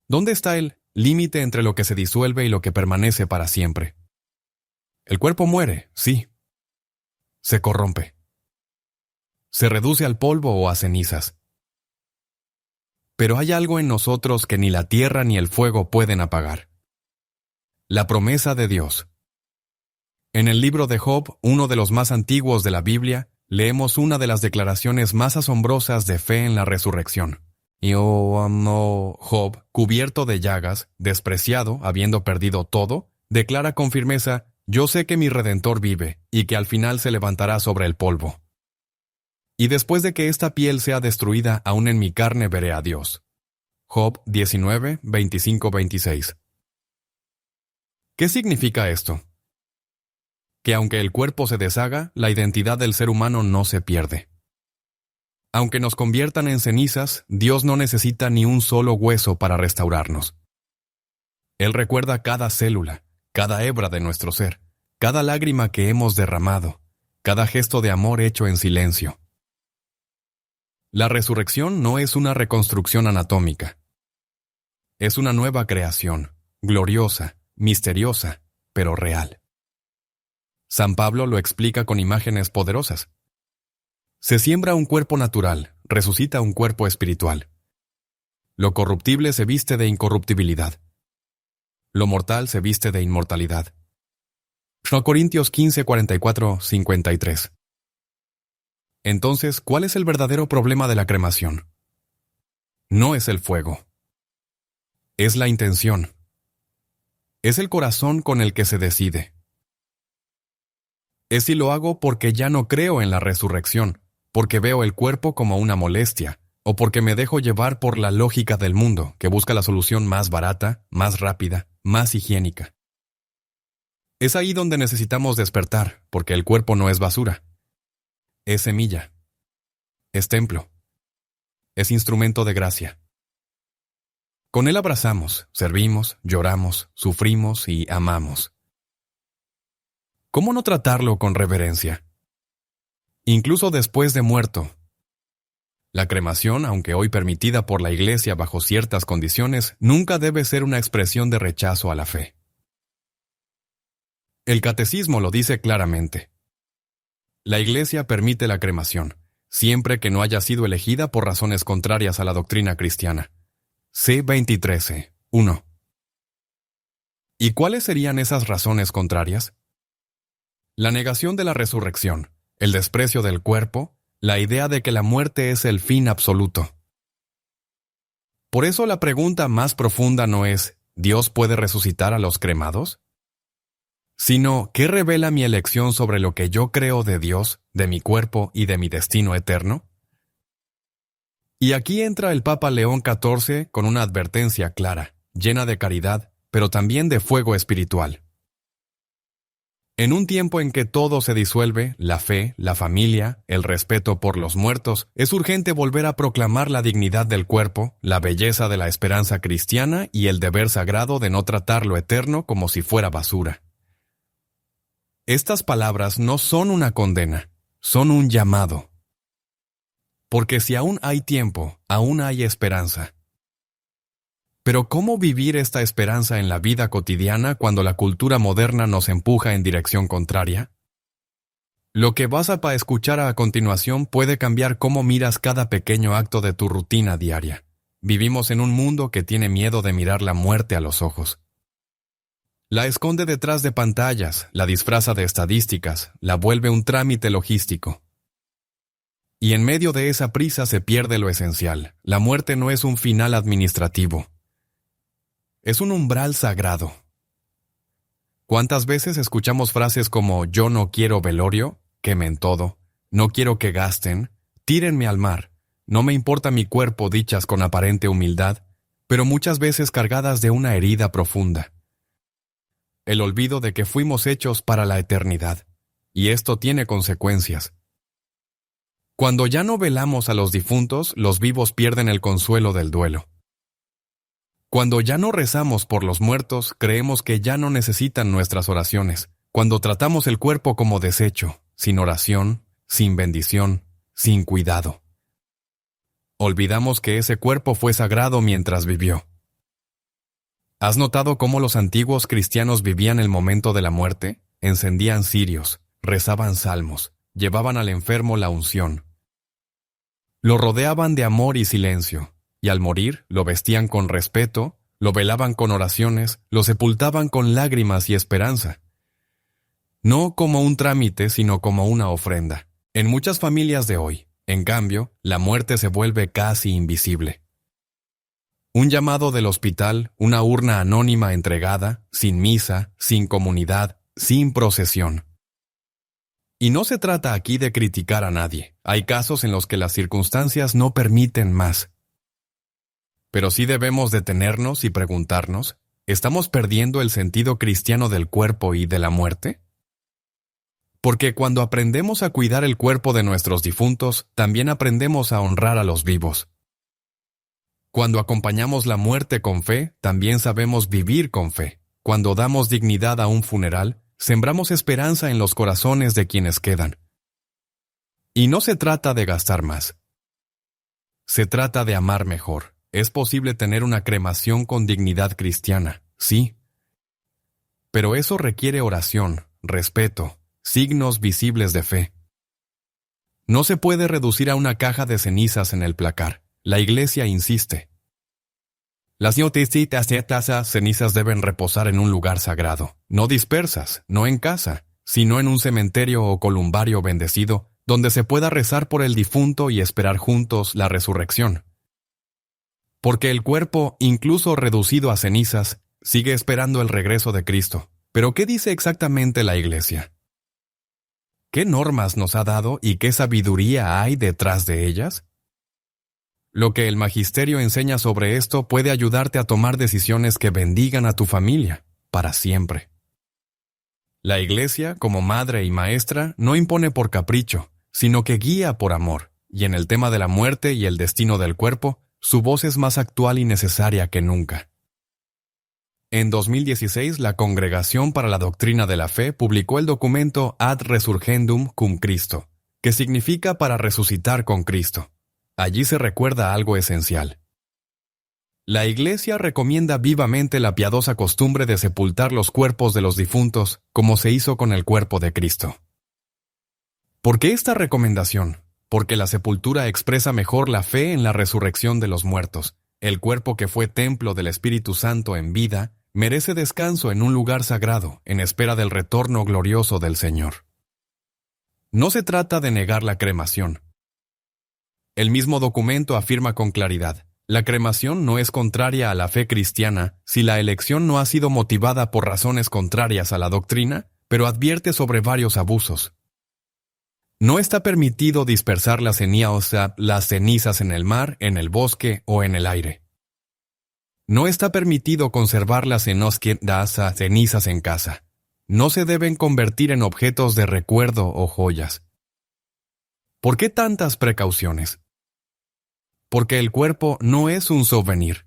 ¿Dónde está el límite entre lo que se disuelve y lo que permanece para siempre? El cuerpo muere, sí. Se corrompe. Se reduce al polvo o a cenizas. Pero hay algo en nosotros que ni la tierra ni el fuego pueden apagar. La promesa de Dios. En el libro de Job, uno de los más antiguos de la Biblia, leemos una de las declaraciones más asombrosas de fe en la resurrección. Job, cubierto de llagas, despreciado, habiendo perdido todo, declara con firmeza: «Yo sé que mi Redentor vive, y que al final se levantará sobre el polvo. Y después de que esta piel sea destruida, aún en mi carne veré a Dios». Job 19, 25-26. ¿Qué significa esto? Que aunque el cuerpo se deshaga, la identidad del ser humano no se pierde. Aunque nos conviertan en cenizas, Dios no necesita ni un solo hueso para restaurarnos. Él recuerda cada célula, cada hebra de nuestro ser, cada lágrima que hemos derramado, cada gesto de amor hecho en silencio. La resurrección no es una reconstrucción anatómica. Es una nueva creación, gloriosa, misteriosa, pero real. San Pablo lo explica con imágenes poderosas. Se siembra un cuerpo natural, resucita un cuerpo espiritual. Lo corruptible se viste de incorruptibilidad. Lo mortal se viste de inmortalidad. 1 Corintios 15, 44, 53. Entonces, ¿cuál es el verdadero problema de la cremación? No es el fuego. Es la intención. Es el corazón con el que se decide. Es si lo hago porque ya no creo en la resurrección, porque veo el cuerpo como una molestia, o porque me dejo llevar por la lógica del mundo, que busca la solución más barata, más rápida, más higiénica. Es ahí donde necesitamos despertar, porque el cuerpo no es basura. Es semilla. Es templo. Es instrumento de gracia. Con él abrazamos, servimos, lloramos, sufrimos y amamos. ¿Cómo no tratarlo con reverencia? Incluso después de muerto. La cremación, aunque hoy permitida por la Iglesia bajo ciertas condiciones, nunca debe ser una expresión de rechazo a la fe. El Catecismo lo dice claramente. La Iglesia permite la cremación, siempre que no haya sido elegida por razones contrarias a la doctrina cristiana. C. 23, 1. ¿Y cuáles serían esas razones contrarias? La negación de la resurrección, el desprecio del cuerpo, la idea de que la muerte es el fin absoluto. Por eso la pregunta más profunda no es ¿Dios puede resucitar a los cremados?, sino ¿qué revela mi elección sobre lo que yo creo de Dios, de mi cuerpo y de mi destino eterno? Y aquí entra el Papa León XIV con una advertencia clara, llena de caridad, pero también de fuego espiritual. En un tiempo en que todo se disuelve, la fe, la familia, el respeto por los muertos, es urgente volver a proclamar la dignidad del cuerpo, la belleza de la esperanza cristiana y el deber sagrado de no tratar lo eterno como si fuera basura. Estas palabras no son una condena, son un llamado. Porque si aún hay tiempo, aún hay esperanza. Pero ¿cómo vivir esta esperanza en la vida cotidiana cuando la cultura moderna nos empuja en dirección contraria? Lo que vas a escuchar a continuación puede cambiar cómo miras cada pequeño acto de tu rutina diaria. Vivimos en un mundo que tiene miedo de mirar la muerte a los ojos. La esconde detrás de pantallas, la disfraza de estadísticas, la vuelve un trámite logístico. Y en medio de esa prisa se pierde lo esencial. La muerte no es un final administrativo. Es un umbral sagrado. ¿Cuántas veces escuchamos frases como yo no quiero velorio, quemen todo, no quiero que gasten, tírenme al mar, no me importa mi cuerpo dichas con aparente humildad, pero muchas veces cargadas de una herida profunda? El olvido de que fuimos hechos para la eternidad, y esto tiene consecuencias. Cuando ya no velamos a los difuntos, los vivos pierden el consuelo del duelo. Cuando ya no rezamos por los muertos, creemos que ya no necesitan nuestras oraciones. Cuando tratamos el cuerpo como desecho, sin oración, sin bendición, sin cuidado. Olvidamos que ese cuerpo fue sagrado mientras vivió. ¿Has notado cómo los antiguos cristianos vivían el momento de la muerte? Encendían cirios, rezaban salmos, llevaban al enfermo la unción. Lo rodeaban de amor y silencio. Y al morir, lo vestían con respeto, lo velaban con oraciones, lo sepultaban con lágrimas y esperanza. No como un trámite, sino como una ofrenda. En muchas familias de hoy, en cambio, la muerte se vuelve casi invisible. Un llamado del hospital, una urna anónima entregada, sin misa, sin comunidad, sin procesión. Y no se trata aquí de criticar a nadie. Hay casos en los que las circunstancias no permiten más. Pero sí debemos detenernos y preguntarnos, ¿estamos perdiendo el sentido cristiano del cuerpo y de la muerte? Porque cuando aprendemos a cuidar el cuerpo de nuestros difuntos, también aprendemos a honrar a los vivos. Cuando acompañamos la muerte con fe, también sabemos vivir con fe. Cuando damos dignidad a un funeral, sembramos esperanza en los corazones de quienes quedan. Y no se trata de gastar más. Se trata de amar mejor. Es posible tener una cremación con dignidad cristiana, sí. Pero eso requiere oración, respeto, signos visibles de fe. No se puede reducir a una caja de cenizas en el placar. La Iglesia insiste. Las cenizas deben reposar en un lugar sagrado, no dispersas, no en casa, sino en un cementerio o columbario bendecido, donde se pueda rezar por el difunto y esperar juntos la resurrección. Porque el cuerpo, incluso reducido a cenizas, sigue esperando el regreso de Cristo. ¿Pero qué dice exactamente la Iglesia? ¿Qué normas nos ha dado y qué sabiduría hay detrás de ellas? Lo que el magisterio enseña sobre esto puede ayudarte a tomar decisiones que bendigan a tu familia, para siempre. La Iglesia, como madre y maestra, no impone por capricho, sino que guía por amor, y en el tema de la muerte y el destino del cuerpo, su voz es más actual y necesaria que nunca. En 2016, la Congregación para la Doctrina de la Fe publicó el documento Ad Resurgendum cum Christo, que significa para resucitar con Cristo. Allí se recuerda algo esencial. La Iglesia recomienda vivamente la piadosa costumbre de sepultar los cuerpos de los difuntos, como se hizo con el cuerpo de Cristo. ¿Por qué esta recomendación? Porque la sepultura expresa mejor la fe en la resurrección de los muertos. El cuerpo que fue templo del Espíritu Santo en vida merece descanso en un lugar sagrado, en espera del retorno glorioso del Señor. No se trata de negar la cremación. El mismo documento afirma con claridad, la cremación no es contraria a la fe cristiana si la elección no ha sido motivada por razones contrarias a la doctrina, pero advierte sobre varios abusos. No está permitido dispersar las cenizas en el mar, en el bosque o en el aire. No está permitido conservar las cenizas en casa. no se deben convertir en objetos de recuerdo o joyas. ¿Por qué tantas precauciones? Porque el cuerpo no es un souvenir.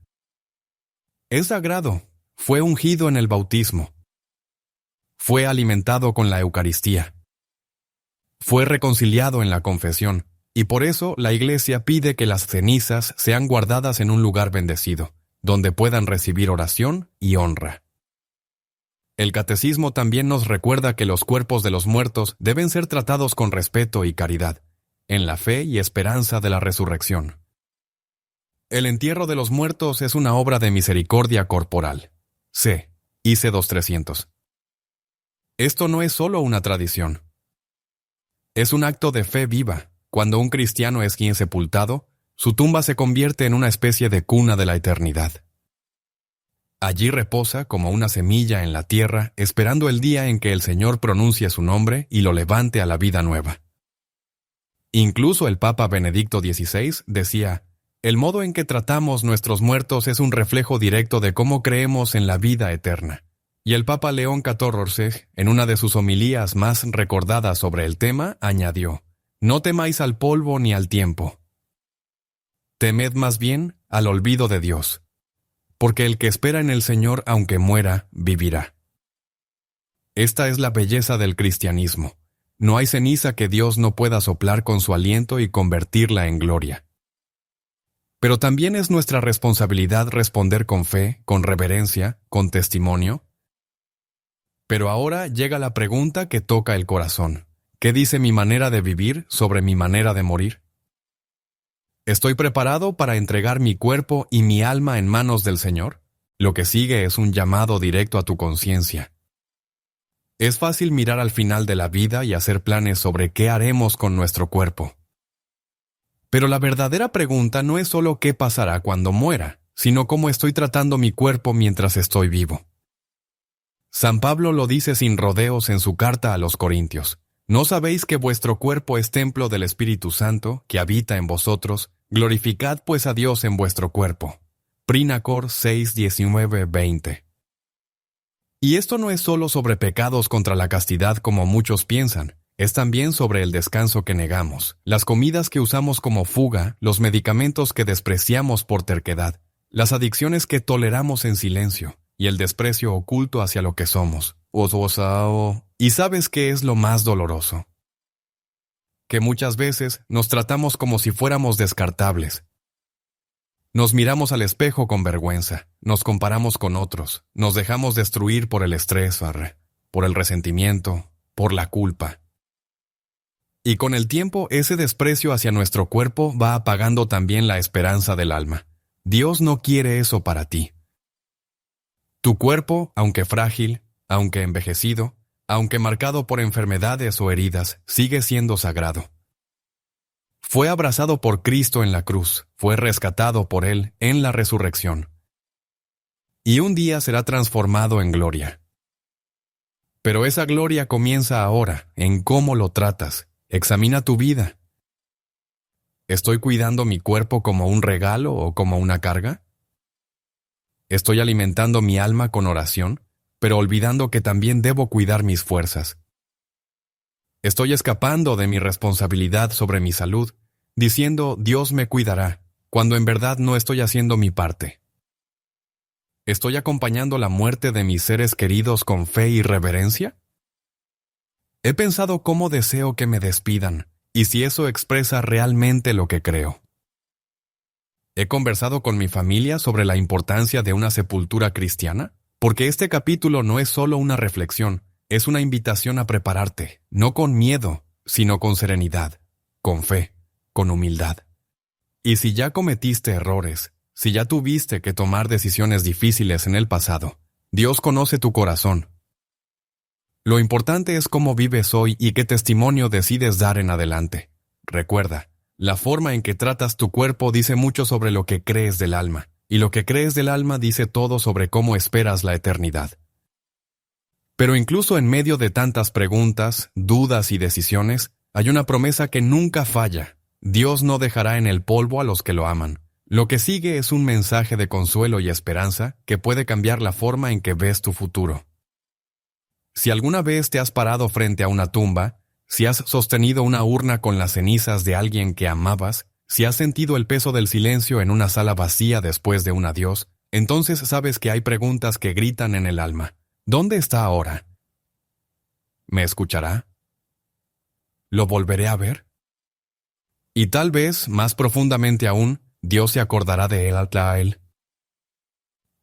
Es sagrado, fue ungido en el bautismo. Fue alimentado con la Eucaristía. Fue reconciliado en la confesión, y por eso la Iglesia pide que las cenizas sean guardadas en un lugar bendecido, donde puedan recibir oración y honra. El Catecismo también nos recuerda que los cuerpos de los muertos deben ser tratados con respeto y caridad, en la fe y esperanza de la resurrección. El entierro de los muertos es una obra de misericordia corporal. C. IC 2300. Esto no es solo una tradición. Es un acto de fe viva. Cuando un cristiano es quien sepultado, su tumba se convierte en una especie de cuna de la eternidad. Allí reposa como una semilla en la tierra, esperando el día en que el Señor pronuncie su nombre y lo levante a la vida nueva. Incluso el Papa Benedicto XVI decía: el modo en que tratamos nuestros muertos es un reflejo directo de cómo creemos en la vida eterna. Y el Papa León XIV, en una de sus homilías más recordadas sobre el tema, añadió: no temáis al polvo ni al tiempo. Temed más bien al olvido de Dios, porque el que espera en el Señor, aunque muera, vivirá. Esta es la belleza del cristianismo. No hay ceniza que Dios no pueda soplar con su aliento y convertirla en gloria. Pero también es nuestra responsabilidad responder con fe, con reverencia, con testimonio. Pero ahora llega la pregunta que toca el corazón. ¿Qué dice mi manera de vivir sobre mi manera de morir? ¿Estoy preparado para entregar mi cuerpo y mi alma en manos del Señor? Lo que sigue es un llamado directo a tu conciencia. Es fácil mirar al final de la vida y hacer planes sobre qué haremos con nuestro cuerpo. Pero la verdadera pregunta no es solo qué pasará cuando muera, sino cómo estoy tratando mi cuerpo mientras estoy vivo. San Pablo lo dice sin rodeos en su carta a los Corintios. ¿No sabéis que vuestro cuerpo es templo del Espíritu Santo, que habita en vosotros? Glorificad pues a Dios en vuestro cuerpo. Príncor 6, 19, 20. Y esto no es solo sobre pecados contra la castidad como muchos piensan. Es también sobre el descanso que negamos, las comidas que usamos como fuga, los medicamentos que despreciamos por terquedad, las adicciones que toleramos en silencio, y el desprecio oculto hacia lo que somos. ¿Y sabes qué es lo más doloroso? Que muchas veces nos tratamos como si fuéramos descartables. Nos miramos al espejo con vergüenza, nos comparamos con otros, nos dejamos destruir por el estrés, por el resentimiento, por la culpa. Y con el tiempo, ese desprecio hacia nuestro cuerpo va apagando también la esperanza del alma. Dios no quiere eso para ti. Tu cuerpo, aunque frágil, aunque envejecido, aunque marcado por enfermedades o heridas, sigue siendo sagrado. Fue abrazado por Cristo en la cruz, fue rescatado por Él en la resurrección. Y un día será transformado en gloria. Pero esa gloria comienza ahora, en cómo lo tratas. Examina tu vida. ¿Estoy cuidando mi cuerpo como un regalo o como una carga? ¿Estoy alimentando mi alma con oración, pero olvidando que también debo cuidar mis fuerzas? ¿Estoy escapando de mi responsabilidad sobre mi salud, diciendo Dios me cuidará, cuando en verdad no estoy haciendo mi parte? ¿Estoy acompañando la muerte de mis seres queridos con fe y reverencia? He pensado cómo deseo que me despidan, y si eso expresa realmente lo que creo. He conversado con mi familia sobre la importancia de una sepultura cristiana, porque este capítulo no es solo una reflexión, es una invitación a prepararte, no con miedo, sino con serenidad, con fe, con humildad. Y si ya cometiste errores, si ya tuviste que tomar decisiones difíciles en el pasado, Dios conoce tu corazón. Lo importante es cómo vives hoy y qué testimonio decides dar en adelante. Recuerda, la forma en que tratas tu cuerpo dice mucho sobre lo que crees del alma, y lo que crees del alma dice todo sobre cómo esperas la eternidad. Pero incluso en medio de tantas preguntas, dudas y decisiones, hay una promesa que nunca falla. Dios no dejará en el polvo a los que lo aman. Lo que sigue es un mensaje de consuelo y esperanza que puede cambiar la forma en que ves tu futuro. Si alguna vez te has parado frente a una tumba, si has sostenido una urna con las cenizas de alguien que amabas, si has sentido el peso del silencio en una sala vacía después de un adiós, entonces sabes que hay preguntas que gritan en el alma. ¿Dónde está ahora? ¿Me escuchará? ¿Lo volveré a ver? Y tal vez, más profundamente aún, Dios se acordará de él a él.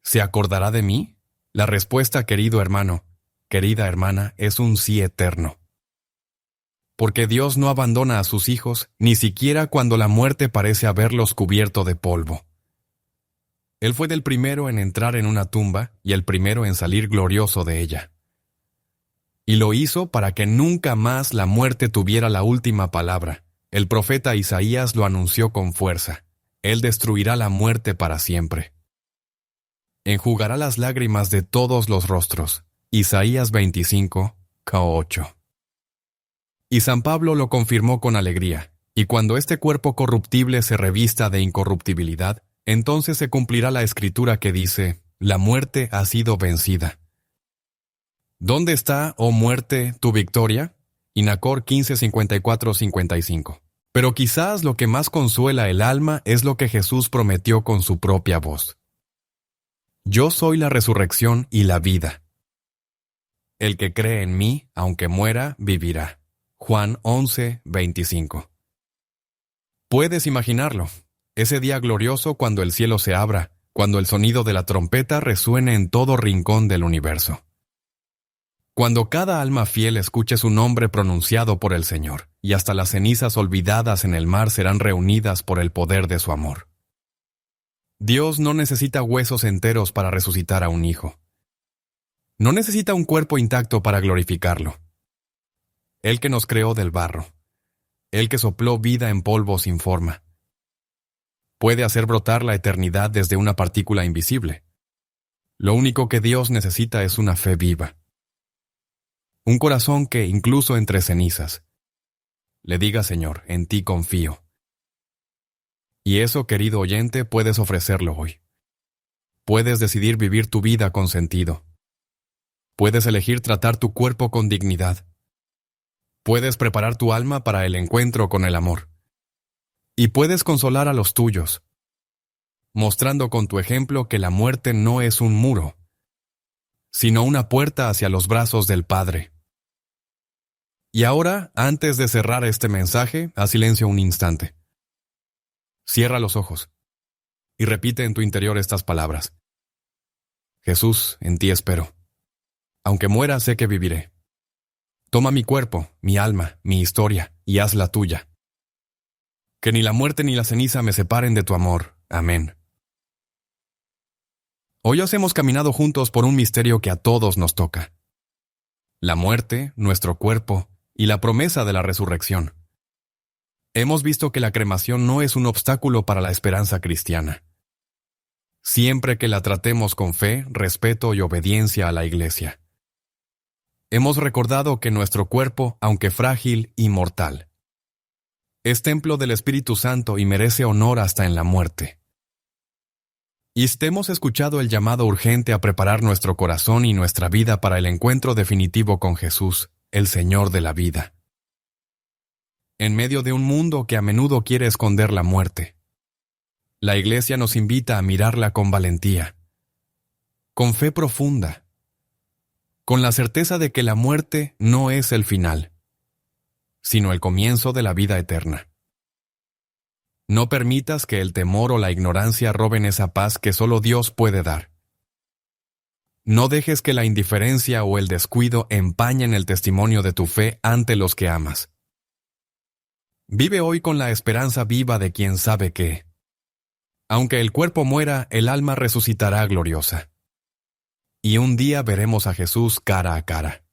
¿Se acordará de mí? La respuesta, querido hermano, querida hermana, es un sí eterno. Porque Dios no abandona a sus hijos, ni siquiera cuando la muerte parece haberlos cubierto de polvo. Él fue el primero en entrar en una tumba y el primero en salir glorioso de ella. Y lo hizo para que nunca más la muerte tuviera la última palabra. El profeta Isaías lo anunció con fuerza. Él destruirá la muerte para siempre. Enjugará las lágrimas de todos los rostros. Isaías 25, 8. Y San Pablo lo confirmó con alegría. Y cuando este cuerpo corruptible se revista de incorruptibilidad, entonces se cumplirá la escritura que dice, la muerte ha sido vencida. ¿Dónde está, oh muerte, tu victoria? Inacor 15:54-55. Pero quizás lo que más consuela el alma es lo que Jesús prometió con su propia voz. Yo soy la resurrección y la vida. El que cree en mí, aunque muera, vivirá. Juan 11:25. Puedes imaginarlo, ese día glorioso cuando el cielo se abra, cuando el sonido de la trompeta resuene en todo rincón del universo. Cuando cada alma fiel escuche su nombre pronunciado por el Señor, y hasta las cenizas olvidadas en el mar serán reunidas por el poder de su amor. Dios no necesita huesos enteros para resucitar a un hijo. No necesita un cuerpo intacto para glorificarlo. Él que nos creó del barro, Él que sopló vida en polvo sin forma, puede hacer brotar la eternidad desde una partícula invisible. Lo único que Dios necesita es una fe viva. Un corazón que, incluso entre cenizas, le diga, Señor, en ti confío. Y eso, querido oyente, puedes ofrecerlo hoy. Puedes decidir vivir tu vida con sentido. Puedes elegir tratar tu cuerpo con dignidad. Puedes preparar tu alma para el encuentro con el amor. Y puedes consolar a los tuyos, mostrando con tu ejemplo que la muerte no es un muro, sino una puerta hacia los brazos del Padre. Y ahora, antes de cerrar este mensaje, haz silencio un instante. Cierra los ojos y repite en tu interior estas palabras. Jesús, en ti espero. Aunque muera, sé que viviré. Toma mi cuerpo, mi alma, mi historia, y haz la tuya. Que ni la muerte ni la ceniza me separen de tu amor. Amén. Hoy hemos caminado juntos por un misterio que a todos nos toca. La muerte, nuestro cuerpo, y la promesa de la resurrección. Hemos visto que la cremación no es un obstáculo para la esperanza cristiana. Siempre que la tratemos con fe, respeto y obediencia a la Iglesia. Hemos recordado que nuestro cuerpo, aunque frágil y mortal, es templo del Espíritu Santo y merece honor hasta en la muerte. Y hemos escuchado el llamado urgente a preparar nuestro corazón y nuestra vida para el encuentro definitivo con Jesús, el Señor de la vida. En medio de un mundo que a menudo quiere esconder la muerte, la Iglesia nos invita a mirarla con valentía, con fe profunda, con la certeza de que la muerte no es el final, sino el comienzo de la vida eterna. No permitas que el temor o la ignorancia roben esa paz que solo Dios puede dar. No dejes que la indiferencia o el descuido empañen el testimonio de tu fe ante los que amas. Vive hoy con la esperanza viva de quien sabe que, aunque el cuerpo muera, el alma resucitará gloriosa. Y un día veremos a Jesús cara a cara.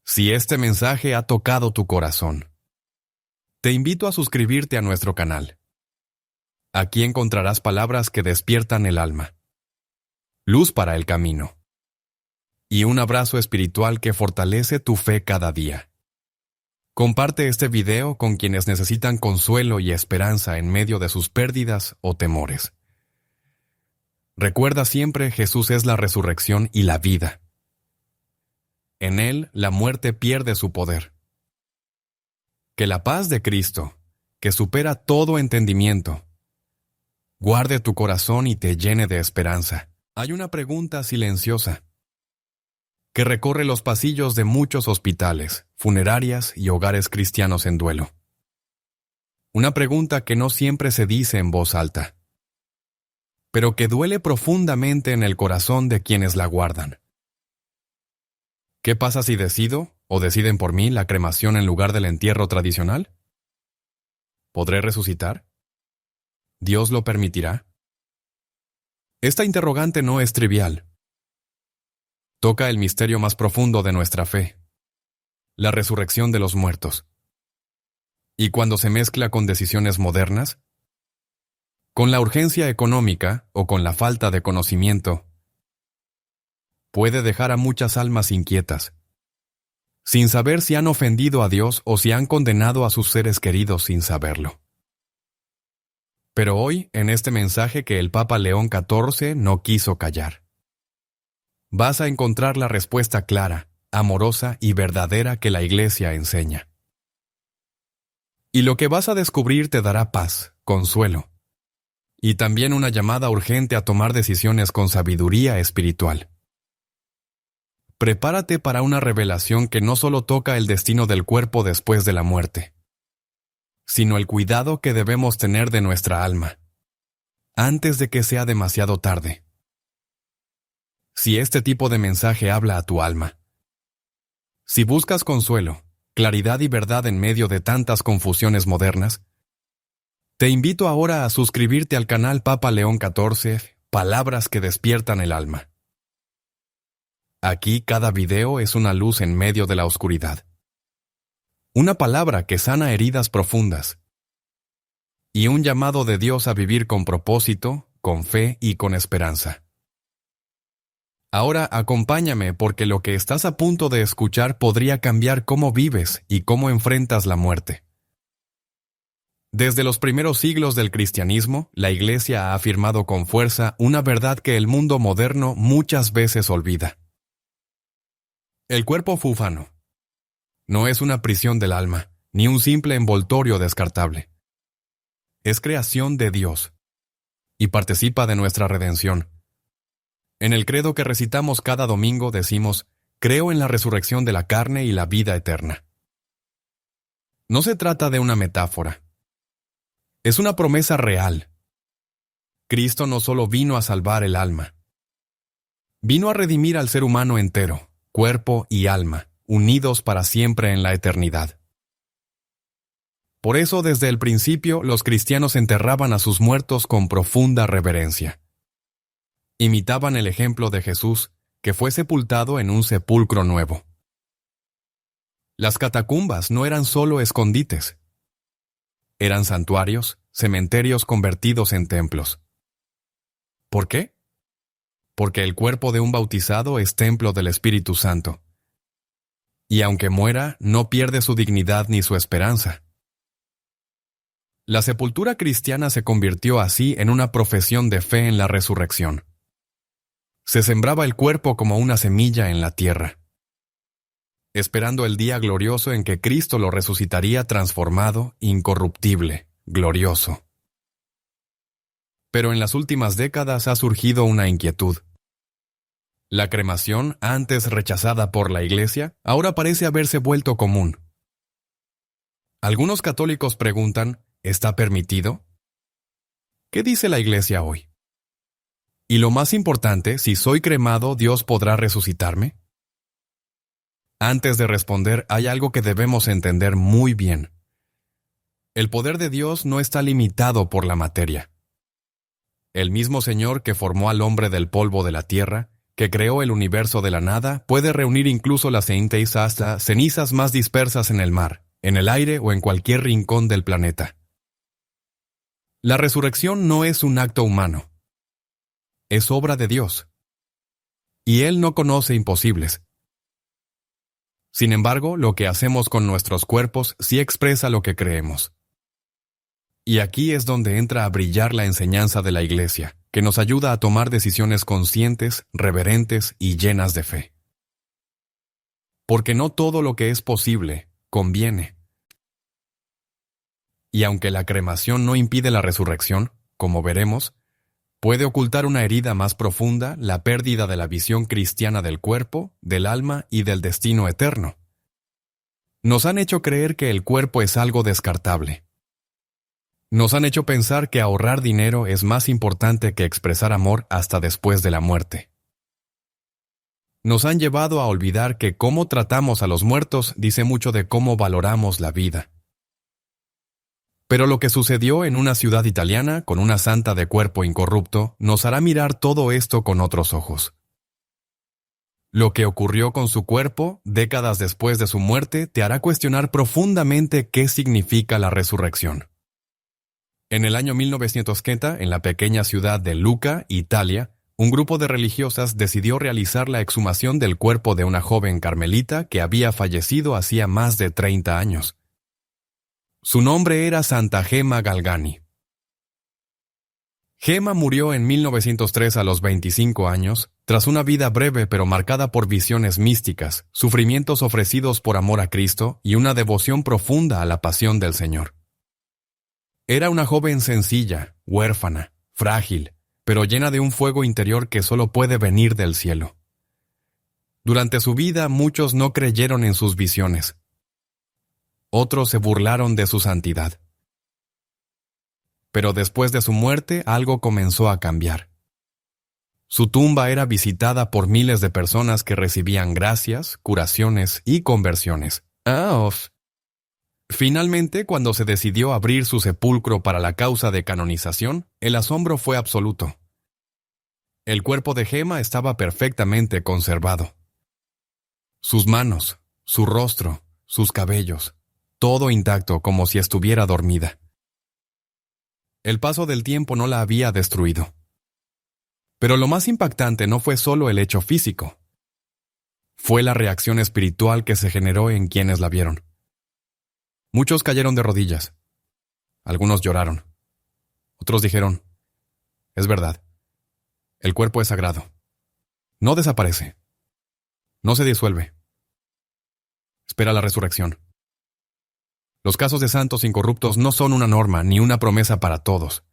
Si este mensaje ha tocado tu corazón, te invito a suscribirte a nuestro canal. Aquí encontrarás palabras que despiertan el alma, luz para el camino, y un abrazo espiritual que fortalece tu fe cada día. Comparte este video con quienes necesitan consuelo y esperanza en medio de sus pérdidas o temores. Recuerda siempre, Jesús es la resurrección y la vida. En él la muerte pierde su poder. Que la paz de Cristo, que supera todo entendimiento, guarde tu corazón y te llene de esperanza. Hay una pregunta silenciosa que recorre los pasillos de muchos hospitales, funerarias y hogares cristianos en duelo. Una pregunta que no siempre se dice en voz alta, pero que duele profundamente en el corazón de quienes la guardan. ¿Qué pasa si decido, o deciden por mí, la cremación en lugar del entierro tradicional? ¿Podré resucitar? ¿Dios lo permitirá? Esta interrogante no es trivial. Toca el misterio más profundo de nuestra fe, la resurrección de los muertos. Y cuando se mezcla con decisiones modernas, con la urgencia económica o con la falta de conocimiento, puede dejar a muchas almas inquietas, sin saber si han ofendido a Dios o si han condenado a sus seres queridos sin saberlo. Pero hoy, en este mensaje que el Papa León XIV no quiso callar, vas a encontrar la respuesta clara, amorosa y verdadera que la Iglesia enseña. Y lo que vas a descubrir te dará paz, consuelo, y también una llamada urgente a tomar decisiones con sabiduría espiritual. Prepárate para una revelación que no solo toca el destino del cuerpo después de la muerte, sino el cuidado que debemos tener de nuestra alma, antes de que sea demasiado tarde. Si este tipo de mensaje habla a tu alma, si buscas consuelo, claridad y verdad en medio de tantas confusiones modernas, te invito ahora a suscribirte al canal Papa León XIV, Palabras que despiertan el alma. Aquí cada video es una luz en medio de la oscuridad. Una palabra que sana heridas profundas. Y un llamado de Dios a vivir con propósito, con fe y con esperanza. Ahora acompáñame porque lo que estás a punto de escuchar podría cambiar cómo vives y cómo enfrentas la muerte. Desde los primeros siglos del cristianismo, la Iglesia ha afirmado con fuerza una verdad que el mundo moderno muchas veces olvida. El cuerpo fúfano no es una prisión del alma, ni un simple envoltorio descartable. Es creación de Dios y participa de nuestra redención. En el credo que recitamos cada domingo decimos, creo en la resurrección de la carne y la vida eterna. No se trata de una metáfora. Es una promesa real. Cristo no solo vino a salvar el alma, vino a redimir al ser humano entero, cuerpo y alma, unidos para siempre en la eternidad. Por eso, desde el principio, los cristianos enterraban a sus muertos con profunda reverencia. Imitaban el ejemplo de Jesús, que fue sepultado en un sepulcro nuevo. Las catacumbas no eran solo escondites. Eran santuarios, cementerios convertidos en templos. ¿Por qué? Porque el cuerpo de un bautizado es templo del Espíritu Santo. Y aunque muera, no pierde su dignidad ni su esperanza. La sepultura cristiana se convirtió así en una profesión de fe en la resurrección. Se sembraba el cuerpo como una semilla en la tierra, esperando el día glorioso en que Cristo lo resucitaría transformado, incorruptible, glorioso. Pero en las últimas décadas ha surgido una inquietud. La cremación, antes rechazada por la Iglesia, ahora parece haberse vuelto común. Algunos católicos preguntan, ¿está permitido? ¿Qué dice la Iglesia hoy? Y lo más importante, si soy cremado, ¿Dios podrá resucitarme? Antes de responder, hay algo que debemos entender muy bien. El poder de Dios no está limitado por la materia. El mismo Señor que formó al hombre del polvo de la tierra, que creó el universo de la nada, puede reunir incluso las cenizas más dispersas en el mar, en el aire o en cualquier rincón del planeta. La resurrección no es un acto humano. Es obra de Dios. Y Él no conoce imposibles. Sin embargo, lo que hacemos con nuestros cuerpos sí expresa lo que creemos. Y aquí es donde entra a brillar la enseñanza de la Iglesia, que nos ayuda a tomar decisiones conscientes, reverentes y llenas de fe. porque no todo lo que es posible conviene. Y aunque la cremación no impide la resurrección, como veremos, puede ocultar una herida más profunda, la pérdida de la visión cristiana del cuerpo, del alma y del destino eterno. Nos han hecho creer que el cuerpo es algo descartable. Nos han hecho pensar que ahorrar dinero es más importante que expresar amor hasta después de la muerte. Nos han llevado a olvidar que cómo tratamos a los muertos dice mucho de cómo valoramos la vida. Pero lo que sucedió en una ciudad italiana con una santa de cuerpo incorrupto nos hará mirar todo esto con otros ojos. Lo que ocurrió con su cuerpo, décadas después de su muerte, te hará cuestionar profundamente qué significa la resurrección. En el año 1930, en la pequeña ciudad de Lucca, Italia, un grupo de religiosas decidió realizar la exhumación del cuerpo de una joven carmelita que había fallecido hacía más de 30 años. Su nombre era Santa Gemma Galgani. Gemma murió en 1903 a los 25 años, tras una vida breve pero marcada por visiones místicas, sufrimientos ofrecidos por amor a Cristo y una devoción profunda a la pasión del Señor. Era una joven sencilla, huérfana, frágil, pero llena de un fuego interior que solo puede venir del cielo. Durante su vida muchos no creyeron en sus visiones. Otros se burlaron de su santidad. Pero después de su muerte algo comenzó a cambiar. Su tumba era visitada por miles de personas que recibían gracias, curaciones y conversiones. Finalmente, cuando se decidió abrir su sepulcro para la causa de canonización, el asombro fue absoluto. El cuerpo de Gemma estaba perfectamente conservado. Sus manos, su rostro, sus cabellos, todo intacto como si estuviera dormida. El paso del tiempo no la había destruido. Pero lo más impactante no fue solo el hecho físico. Fue la reacción espiritual que se generó en quienes la vieron. Muchos cayeron de rodillas. Algunos lloraron. Otros dijeron, es verdad, el cuerpo es sagrado. No desaparece. No se disuelve. Espera la resurrección. Los casos de santos incorruptos no son una norma ni una promesa para todos.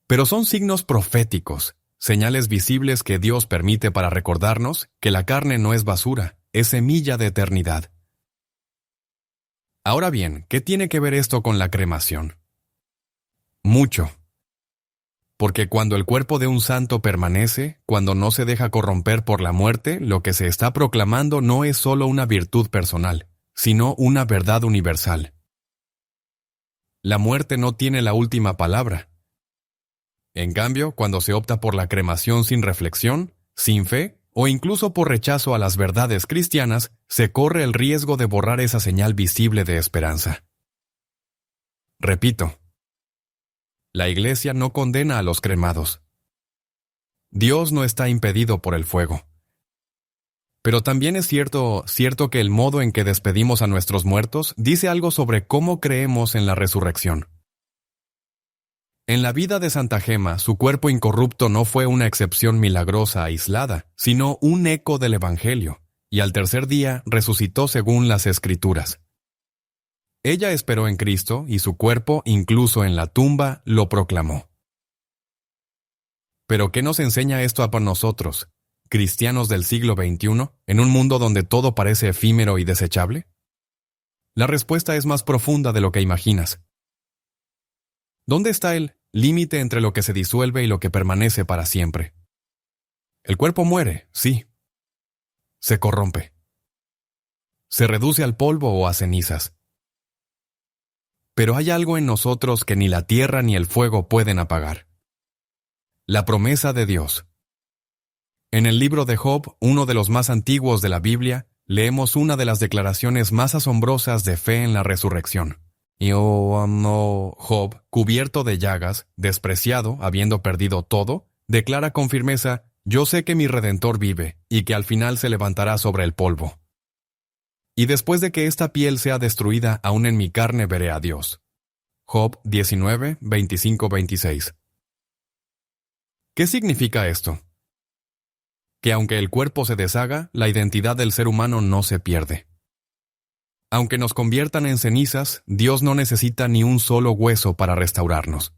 Pero son signos proféticos, señales visibles que Dios permite para recordarnos que la carne no es basura, es semilla de eternidad. Ahora bien, ¿qué tiene que ver esto con la cremación? Mucho. Porque cuando el cuerpo de un santo permanece, cuando no se deja corromper por la muerte, lo que se está proclamando no es solo una virtud personal, sino una verdad universal. La muerte no tiene la última palabra. En cambio, cuando se opta por la cremación sin reflexión, sin fe, o incluso por rechazo a las verdades cristianas, se corre el riesgo de borrar esa señal visible de esperanza. Repito, la Iglesia no condena a los cremados. Dios no está impedido por el fuego. Pero también es cierto que el modo en que despedimos a nuestros muertos dice algo sobre cómo creemos en la resurrección. En la vida de Santa Gemma, su cuerpo incorrupto no fue una excepción milagrosa aislada, sino un eco del Evangelio, y al tercer día resucitó según las Escrituras. Ella esperó en Cristo y su cuerpo, incluso en la tumba, lo proclamó. ¿Pero qué nos enseña esto a nosotros, cristianos del siglo XXI, en un mundo donde todo parece efímero y desechable? La respuesta es más profunda de lo que imaginas. ¿Dónde está el límite entre lo que se disuelve y lo que permanece para siempre? El cuerpo muere, sí. Se corrompe. Se reduce al polvo o a cenizas. Pero hay algo en nosotros que ni la tierra ni el fuego pueden apagar. La promesa de Dios. En el libro de Job, uno de los más antiguos de la Biblia, leemos una de las declaraciones más asombrosas de fe en la resurrección. Job, cubierto de llagas, despreciado, habiendo perdido todo, declara con firmeza, yo sé que mi Redentor vive, y que al final se levantará sobre el polvo. Y después de que esta piel sea destruida, aún en mi carne veré a Dios. Job 19, 25-26. ¿Qué significa esto? que aunque el cuerpo se deshaga, la identidad del ser humano no se pierde. Aunque nos conviertan en cenizas, Dios no necesita ni un solo hueso para restaurarnos.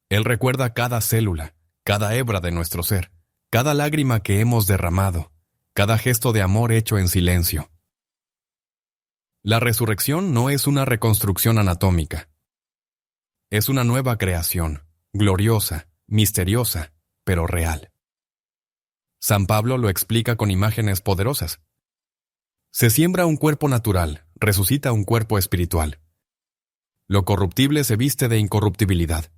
Él recuerda cada célula, cada hebra de nuestro ser, cada lágrima que hemos derramado, cada gesto de amor hecho en silencio. La resurrección no es una reconstrucción anatómica. Es una nueva creación, gloriosa, misteriosa, pero real. San Pablo lo explica con imágenes poderosas. Se siembra un cuerpo natural, resucita un cuerpo espiritual. Lo corruptible se viste de incorruptibilidad.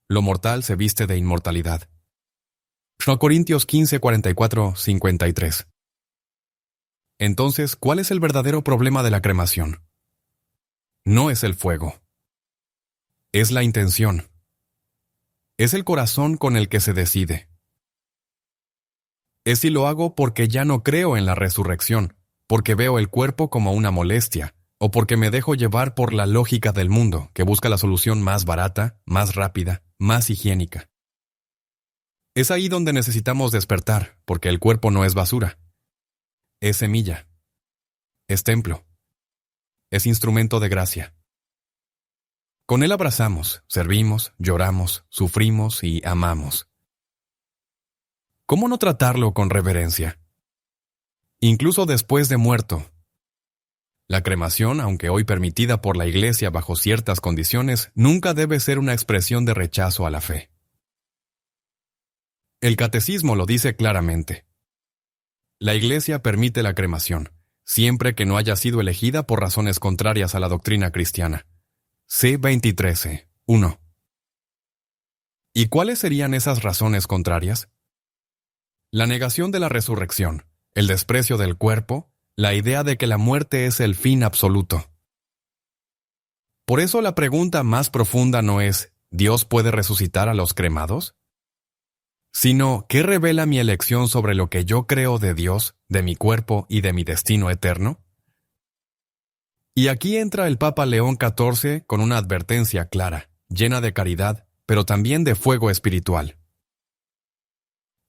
Lo mortal se viste de inmortalidad. 1 Corintios 15, 44, 53. Entonces, ¿cuál es el verdadero problema de la cremación? No es el fuego. Es la intención. Es el corazón con el que se decide. Es si lo hago porque ya no creo en la resurrección, porque veo el cuerpo como una molestia, o porque me dejo llevar por la lógica del mundo, que busca la solución más barata, más rápida, más higiénica. Es ahí donde necesitamos despertar, porque el cuerpo no es basura. Es semilla. Es templo. Es instrumento de gracia. Con él abrazamos, servimos, lloramos, sufrimos y amamos. ¿Cómo no tratarlo con reverencia? Incluso después de muerto. La cremación, aunque hoy permitida por la Iglesia bajo ciertas condiciones, nunca debe ser una expresión de rechazo a la fe. El Catecismo lo dice claramente. La Iglesia permite la cremación, siempre que no haya sido elegida por razones contrarias a la doctrina cristiana. C. 23, 1. ¿Y cuáles serían esas razones contrarias? La negación de la resurrección, el desprecio del cuerpo, la idea de que la muerte es el fin absoluto. Por eso la pregunta más profunda no es ¿Dios puede resucitar a los cremados? Sino, ¿qué revela mi elección sobre lo que yo creo de Dios, de mi cuerpo y de mi destino eterno? Y aquí entra el Papa León XIV con una advertencia clara, llena de caridad, pero también de fuego espiritual.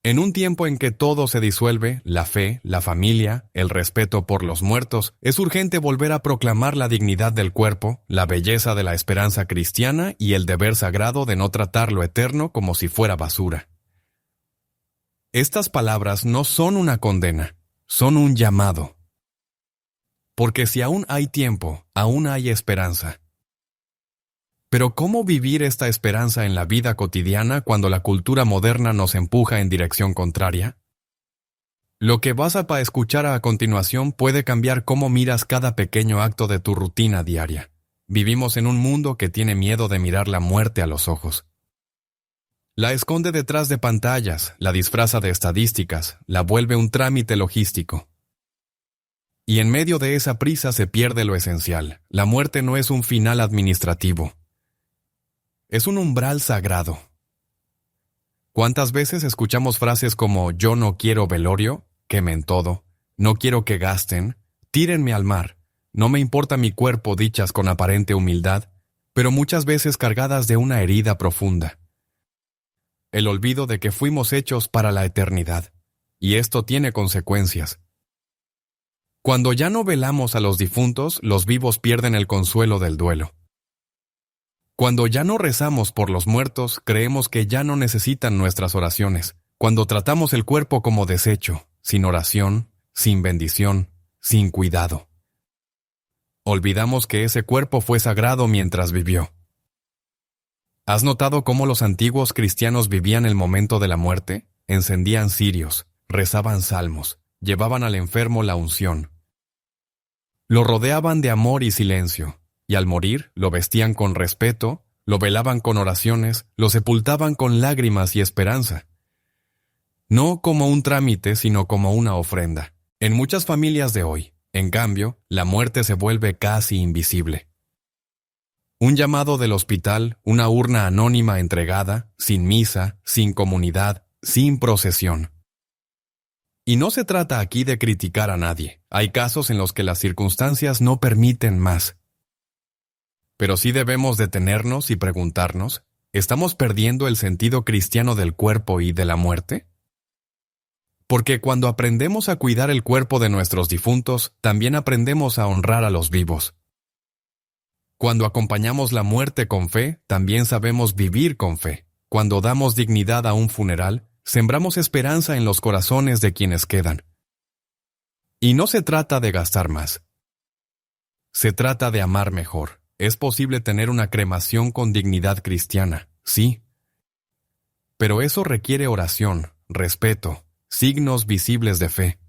En un tiempo en que todo se disuelve, la fe, la familia, el respeto por los muertos, es urgente volver a proclamar la dignidad del cuerpo, la belleza de la esperanza cristiana y el deber sagrado de no tratar lo eterno como si fuera basura. Estas palabras no son una condena, son un llamado. Porque si aún hay tiempo, aún hay esperanza. Pero ¿cómo vivir esta esperanza en la vida cotidiana cuando la cultura moderna nos empuja en dirección contraria? Lo que vas a escuchar a continuación puede cambiar cómo miras cada pequeño acto de tu rutina diaria. Vivimos en un mundo que tiene miedo de mirar la muerte a los ojos. La esconde detrás de pantallas, la disfraza de estadísticas, la vuelve un trámite logístico. Y en medio de esa prisa se pierde lo esencial. La muerte no es un final administrativo. Es un umbral sagrado. ¿Cuántas veces escuchamos frases como yo no quiero velorio, quemen todo, no quiero que gasten, tírenme al mar, no me importa mi cuerpo dichas con aparente humildad, pero muchas veces cargadas de una herida profunda? El olvido de que fuimos hechos para la eternidad, y esto tiene consecuencias. Cuando ya no velamos a los difuntos, los vivos pierden el consuelo del duelo. Cuando ya no rezamos por los muertos, creemos que ya no necesitan nuestras oraciones. Cuando tratamos el cuerpo como desecho, sin oración, sin bendición, sin cuidado. Olvidamos que ese cuerpo fue sagrado mientras vivió. ¿Has notado cómo los antiguos cristianos vivían el momento de la muerte? Encendían cirios, rezaban salmos, llevaban al enfermo la unción. Lo rodeaban de amor y silencio. Y al morir, lo vestían con respeto, lo velaban con oraciones, lo sepultaban con lágrimas y esperanza. No como un trámite, sino como una ofrenda. En muchas familias de hoy, en cambio, la muerte se vuelve casi invisible. Un llamado del hospital, una urna anónima entregada, sin misa, sin comunidad, sin procesión. Y no se trata aquí de criticar a nadie. Hay casos en los que las circunstancias no permiten más. Pero sí debemos detenernos y preguntarnos, ¿estamos perdiendo el sentido cristiano del cuerpo y de la muerte? Porque cuando aprendemos a cuidar el cuerpo de nuestros difuntos, también aprendemos a honrar a los vivos. Cuando acompañamos la muerte con fe, también sabemos vivir con fe. Cuando damos dignidad a un funeral, sembramos esperanza en los corazones de quienes quedan. Y no se trata de gastar más. Se trata de amar mejor. Es posible tener una cremación con dignidad cristiana, sí. Pero eso requiere oración, respeto, signos visibles de fe.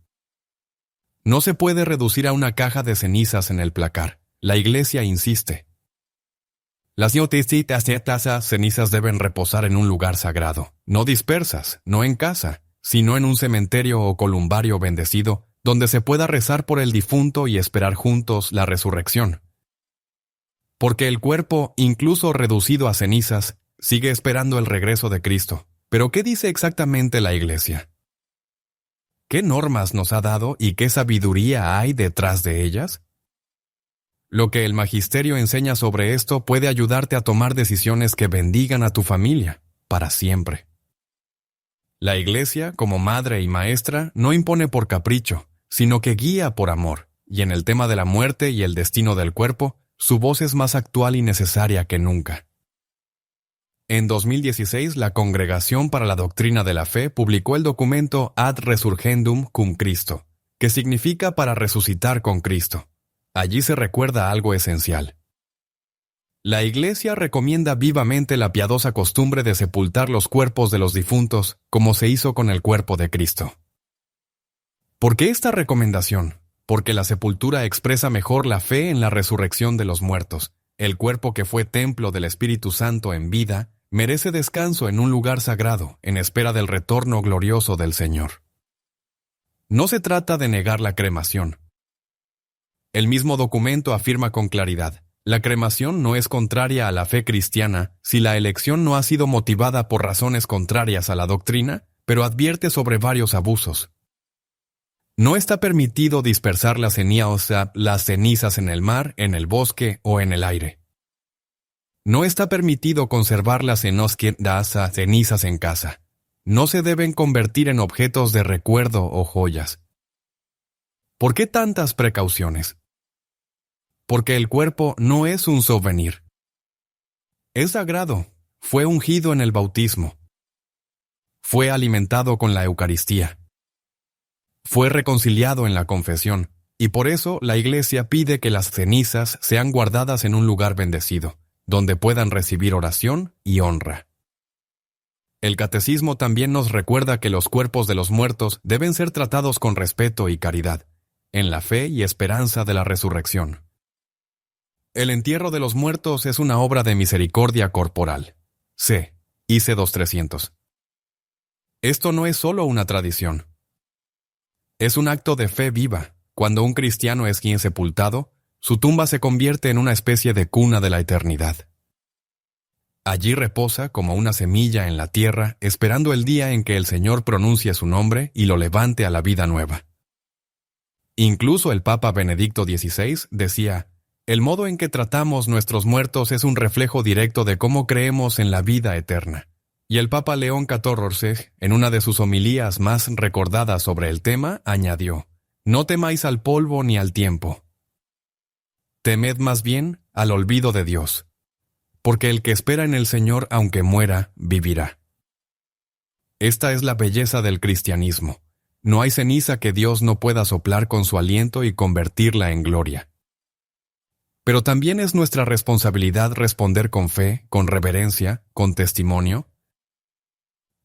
No se puede reducir a una caja de cenizas en el placar. La Iglesia insiste. Las cenizas deben reposar en un lugar sagrado, no dispersas, no en casa, sino en un cementerio o columbario bendecido, donde se pueda rezar por el difunto y esperar juntos la resurrección. Porque el cuerpo, incluso reducido a cenizas, sigue esperando el regreso de Cristo. ¿Pero qué dice exactamente la Iglesia? ¿Qué normas nos ha dado y qué sabiduría hay detrás de ellas? Lo que el magisterio enseña sobre esto puede ayudarte a tomar decisiones que bendigan a tu familia, para siempre. La Iglesia, como madre y maestra, no impone por capricho, sino que guía por amor, y en el tema de la muerte y el destino del cuerpo, su voz es más actual y necesaria que nunca. En 2016, la Congregación para la Doctrina de la Fe publicó el documento Ad Resurgendum cum Christo, que significa para resucitar con Cristo. Allí se recuerda algo esencial. La Iglesia recomienda vivamente la piadosa costumbre de sepultar los cuerpos de los difuntos, como se hizo con el cuerpo de Cristo. ¿Por qué esta recomendación? Porque la sepultura expresa mejor la fe en la resurrección de los muertos. El cuerpo que fue templo del Espíritu Santo en vida, merece descanso en un lugar sagrado, en espera del retorno glorioso del Señor. No se trata de negar la cremación. El mismo documento afirma con claridad, la cremación no es contraria a la fe cristiana si la elección no ha sido motivada por razones contrarias a la doctrina, pero advierte sobre varios abusos. No está permitido dispersar las cenizas en el mar, en el bosque o en el aire. No está permitido conservar las cenizas en casa. No se deben convertir en objetos de recuerdo o joyas. ¿Por qué tantas precauciones? Porque el cuerpo no es un souvenir. Es sagrado, fue ungido en el bautismo. Fue alimentado con la Eucaristía. Fue reconciliado en la confesión, y por eso la Iglesia pide que las cenizas sean guardadas en un lugar bendecido, donde puedan recibir oración y honra. El Catecismo también nos recuerda que los cuerpos de los muertos deben ser tratados con respeto y caridad, en la fe y esperanza de la resurrección. El entierro de los muertos es una obra de misericordia corporal. C. IC 2300. Esto no es solo una tradición. Es un acto de fe viva. Cuando un cristiano es quien sepultado, su tumba se convierte en una especie de cuna de la eternidad. Allí reposa como una semilla en la tierra, esperando el día en que el Señor pronuncie su nombre y lo levante a la vida nueva. Incluso el Papa Benedicto XVI decía, el modo en que tratamos nuestros muertos es un reflejo directo de cómo creemos en la vida eterna. Y el Papa León XIV, en una de sus homilías más recordadas sobre el tema, añadió, no temáis al polvo ni al tiempo. Temed más bien al olvido de Dios, porque el que espera en el Señor, aunque muera, vivirá. Esta es la belleza del cristianismo. No hay ceniza que Dios no pueda soplar con su aliento y convertirla en gloria. Pero también es nuestra responsabilidad responder con fe, con reverencia, con testimonio.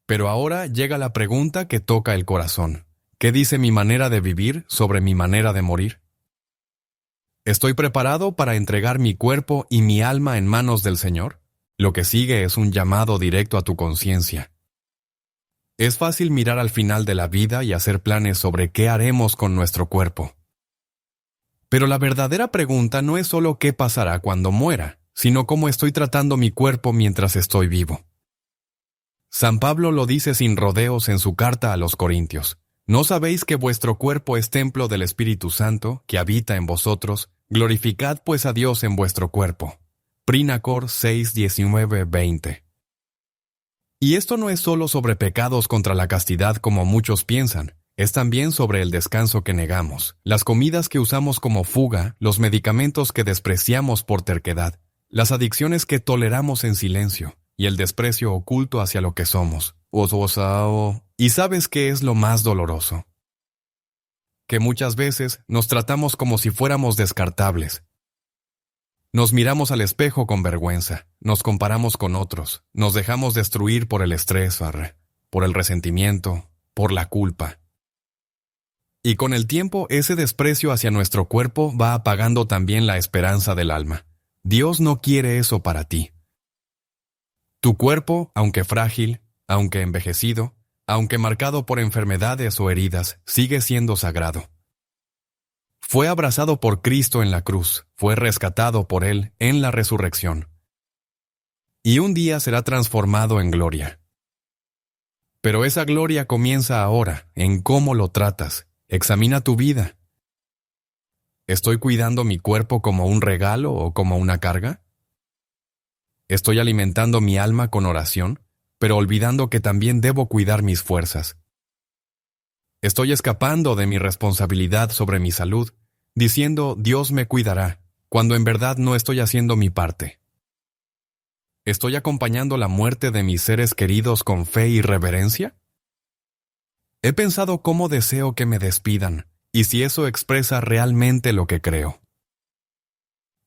Pero ahora llega la pregunta que toca el corazón. ¿Qué dice mi manera de vivir sobre mi manera de morir? ¿Estoy preparado para entregar mi cuerpo y mi alma en manos del Señor? Lo que sigue es un llamado directo a tu conciencia. Es fácil mirar al final de la vida y hacer planes sobre qué haremos con nuestro cuerpo. Pero la verdadera pregunta no es solo qué pasará cuando muera, sino cómo estoy tratando mi cuerpo mientras estoy vivo. San Pablo lo dice sin rodeos en su carta a los Corintios. ¿No sabéis que vuestro cuerpo es templo del Espíritu Santo, que habita en vosotros? Glorificad pues a Dios en vuestro cuerpo. Príncor 6, 19, 20. Y esto no es solo sobre pecados contra la castidad como muchos piensan. Es también sobre el descanso que negamos, las comidas que usamos como fuga, los medicamentos que despreciamos por terquedad, las adicciones que toleramos en silencio y el desprecio oculto hacia lo que somos. ¿Y sabes qué es lo más doloroso? Que muchas veces nos tratamos como si fuéramos descartables. Nos miramos al espejo con vergüenza, nos comparamos con otros, nos dejamos destruir por el estrés, por el resentimiento, por la culpa. Y con el tiempo, ese desprecio hacia nuestro cuerpo va apagando también la esperanza del alma. Dios no quiere eso para ti. Tu cuerpo, aunque frágil, aunque envejecido, aunque marcado por enfermedades o heridas, sigue siendo sagrado. Fue abrazado por Cristo en la cruz, fue rescatado por Él en la resurrección. Y un día será transformado en gloria. Pero esa gloria comienza ahora, en cómo lo tratas. Examina tu vida. ¿Estoy cuidando mi cuerpo como un regalo o como una carga? ¿Estoy alimentando mi alma con oración, pero olvidando que también debo cuidar mis fuerzas? ¿Estoy escapando de mi responsabilidad sobre mi salud, diciendo Dios me cuidará, cuando en verdad no estoy haciendo mi parte? ¿Estoy acompañando la muerte de mis seres queridos con fe y reverencia? He pensado cómo deseo que me despidan, y si eso expresa realmente lo que creo.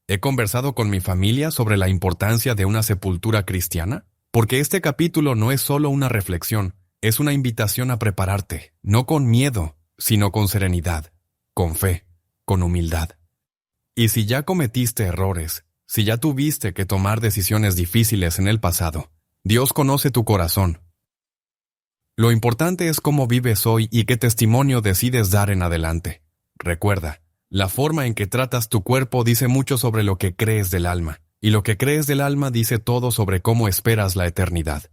He conversado con mi familia sobre la importancia de una sepultura cristiana, porque este capítulo no es solo una reflexión, es una invitación a prepararte, no con miedo, sino con serenidad, con fe, con humildad. Y si ya cometiste errores, si ya tuviste que tomar decisiones difíciles en el pasado, Dios conoce tu corazón. Lo importante es cómo vives hoy y qué testimonio decides dar en adelante. Recuerda, la forma en que tratas tu cuerpo dice mucho sobre lo que crees del alma, y lo que crees del alma dice todo sobre cómo esperas la eternidad.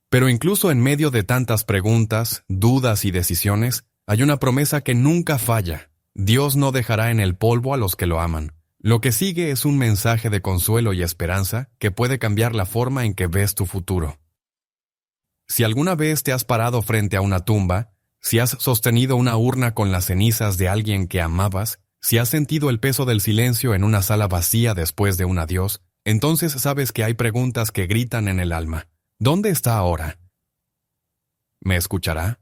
Pero incluso en medio de tantas preguntas, dudas y decisiones, hay una promesa que nunca falla. Dios no dejará en el polvo a los que lo aman. Lo que sigue es un mensaje de consuelo y esperanza que puede cambiar la forma en que ves tu futuro. Si alguna vez te has parado frente a una tumba, si has sostenido una urna con las cenizas de alguien que amabas, si has sentido el peso del silencio en una sala vacía después de un adiós, entonces sabes que hay preguntas que gritan en el alma. ¿Dónde está ahora? ¿Me escuchará?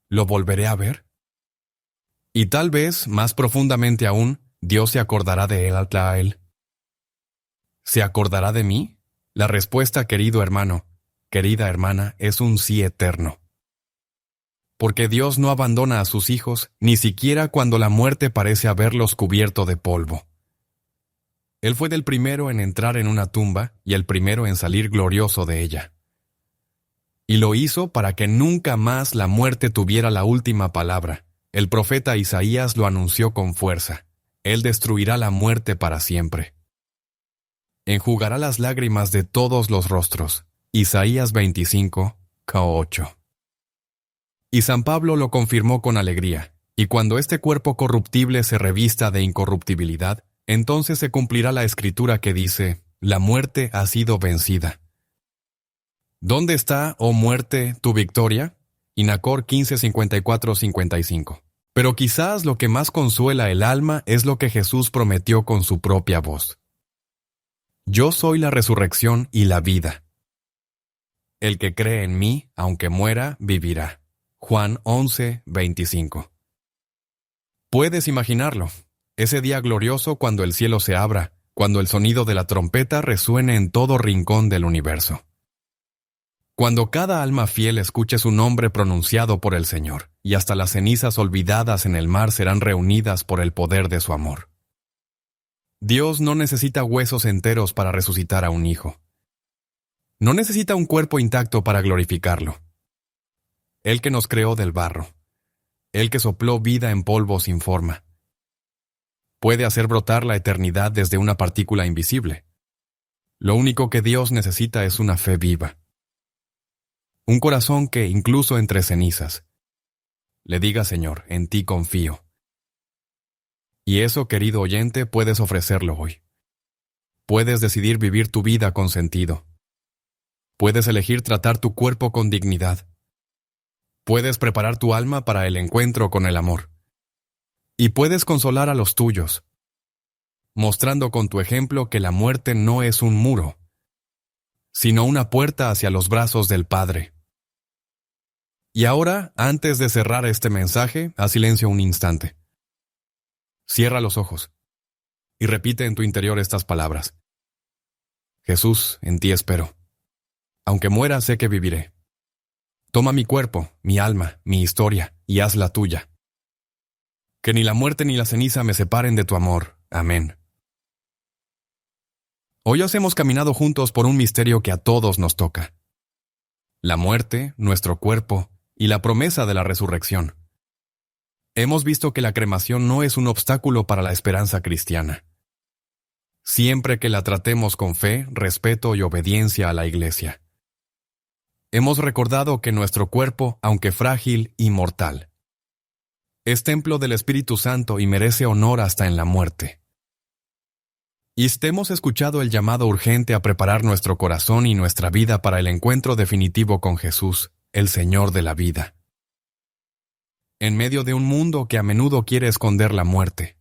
¿Lo volveré a ver? Y tal vez, más profundamente aún, Dios se acordará de él. ¿Se acordará de mí? La respuesta, querido hermano, querida hermana, es un sí eterno. Porque Dios no abandona a sus hijos, ni siquiera cuando la muerte parece haberlos cubierto de polvo. Él fue el primero en entrar en una tumba y el primero en salir glorioso de ella. Y lo hizo para que nunca más la muerte tuviera la última palabra. El profeta Isaías lo anunció con fuerza. Él destruirá la muerte para siempre. Enjugará las lágrimas de todos los rostros. Isaías 25, 8. Y San Pablo lo confirmó con alegría, y cuando este cuerpo corruptible se revista de incorruptibilidad, entonces se cumplirá la escritura que dice, la muerte ha sido vencida. ¿Dónde está, oh muerte, tu victoria? Inacor 15, 54, 55. Pero quizás lo que más consuela el alma es lo que Jesús prometió con su propia voz. Yo soy la resurrección y la vida. El que cree en mí, aunque muera, vivirá. Juan 11, 25. Puedes imaginarlo, ese día glorioso cuando el cielo se abra, cuando el sonido de la trompeta resuene en todo rincón del universo. Cuando cada alma fiel escuche su nombre pronunciado por el Señor, y hasta las cenizas olvidadas en el mar serán reunidas por el poder de su amor. Dios no necesita huesos enteros para resucitar a un hijo. No necesita un cuerpo intacto para glorificarlo. Él que nos creó del barro, Él que sopló vida en polvo sin forma, puede hacer brotar la eternidad desde una partícula invisible. Lo único que Dios necesita es una fe viva. Un corazón que, incluso entre cenizas, le diga, Señor, en ti confío. Y eso, querido oyente, puedes ofrecerlo hoy. Puedes decidir vivir tu vida con sentido. Puedes elegir tratar tu cuerpo con dignidad. Puedes preparar tu alma para el encuentro con el amor. Y puedes consolar a los tuyos, mostrando con tu ejemplo que la muerte no es un muro, sino una puerta hacia los brazos del Padre. Y ahora, antes de cerrar este mensaje, haz silencio un instante. Cierra los ojos y repite en tu interior estas palabras. Jesús, en ti espero. Aunque muera, sé que viviré. Toma mi cuerpo, mi alma, mi historia, y haz la tuya. Que ni la muerte ni la ceniza me separen de tu amor. Amén. Hoy hemos caminado juntos por un misterio que a todos nos toca. La muerte, nuestro cuerpo y la promesa de la resurrección. Hemos visto que la cremación no es un obstáculo para la esperanza cristiana. Siempre que la tratemos con fe, respeto y obediencia a la Iglesia. Hemos recordado que nuestro cuerpo, aunque frágil y mortal, es templo del Espíritu Santo y merece honor hasta en la muerte. Y hemos escuchado el llamado urgente a preparar nuestro corazón y nuestra vida para el encuentro definitivo con Jesús, el Señor de la vida. En medio de un mundo que a menudo quiere esconder la muerte,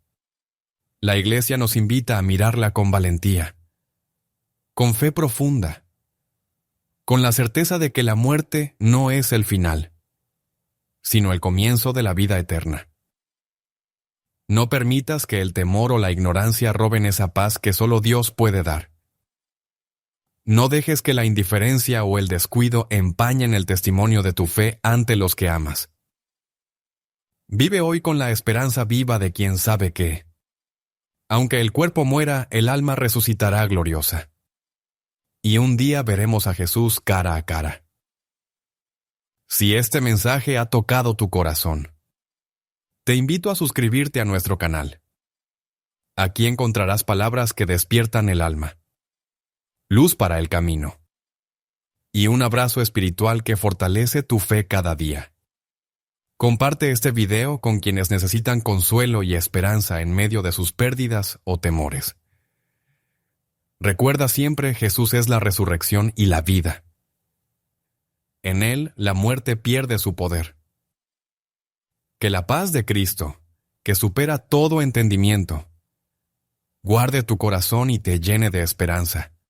la Iglesia nos invita a mirarla con valentía, con fe profunda, con la certeza de que la muerte no es el final, sino el comienzo de la vida eterna. No permitas que el temor o la ignorancia roben esa paz que solo Dios puede dar. No dejes que la indiferencia o el descuido empañen el testimonio de tu fe ante los que amas. Vive hoy con la esperanza viva de quien sabe que, aunque el cuerpo muera, el alma resucitará gloriosa. Y un día veremos a Jesús cara a cara. Si este mensaje ha tocado tu corazón, te invito a suscribirte a nuestro canal. Aquí encontrarás palabras que despiertan el alma, luz para el camino, y un abrazo espiritual que fortalece tu fe cada día. Comparte este video con quienes necesitan consuelo y esperanza en medio de sus pérdidas o temores. Recuerda siempre, Jesús es la resurrección y la vida. En Él, la muerte pierde su poder. Que la paz de Cristo, que supera todo entendimiento, guarde tu corazón y te llene de esperanza.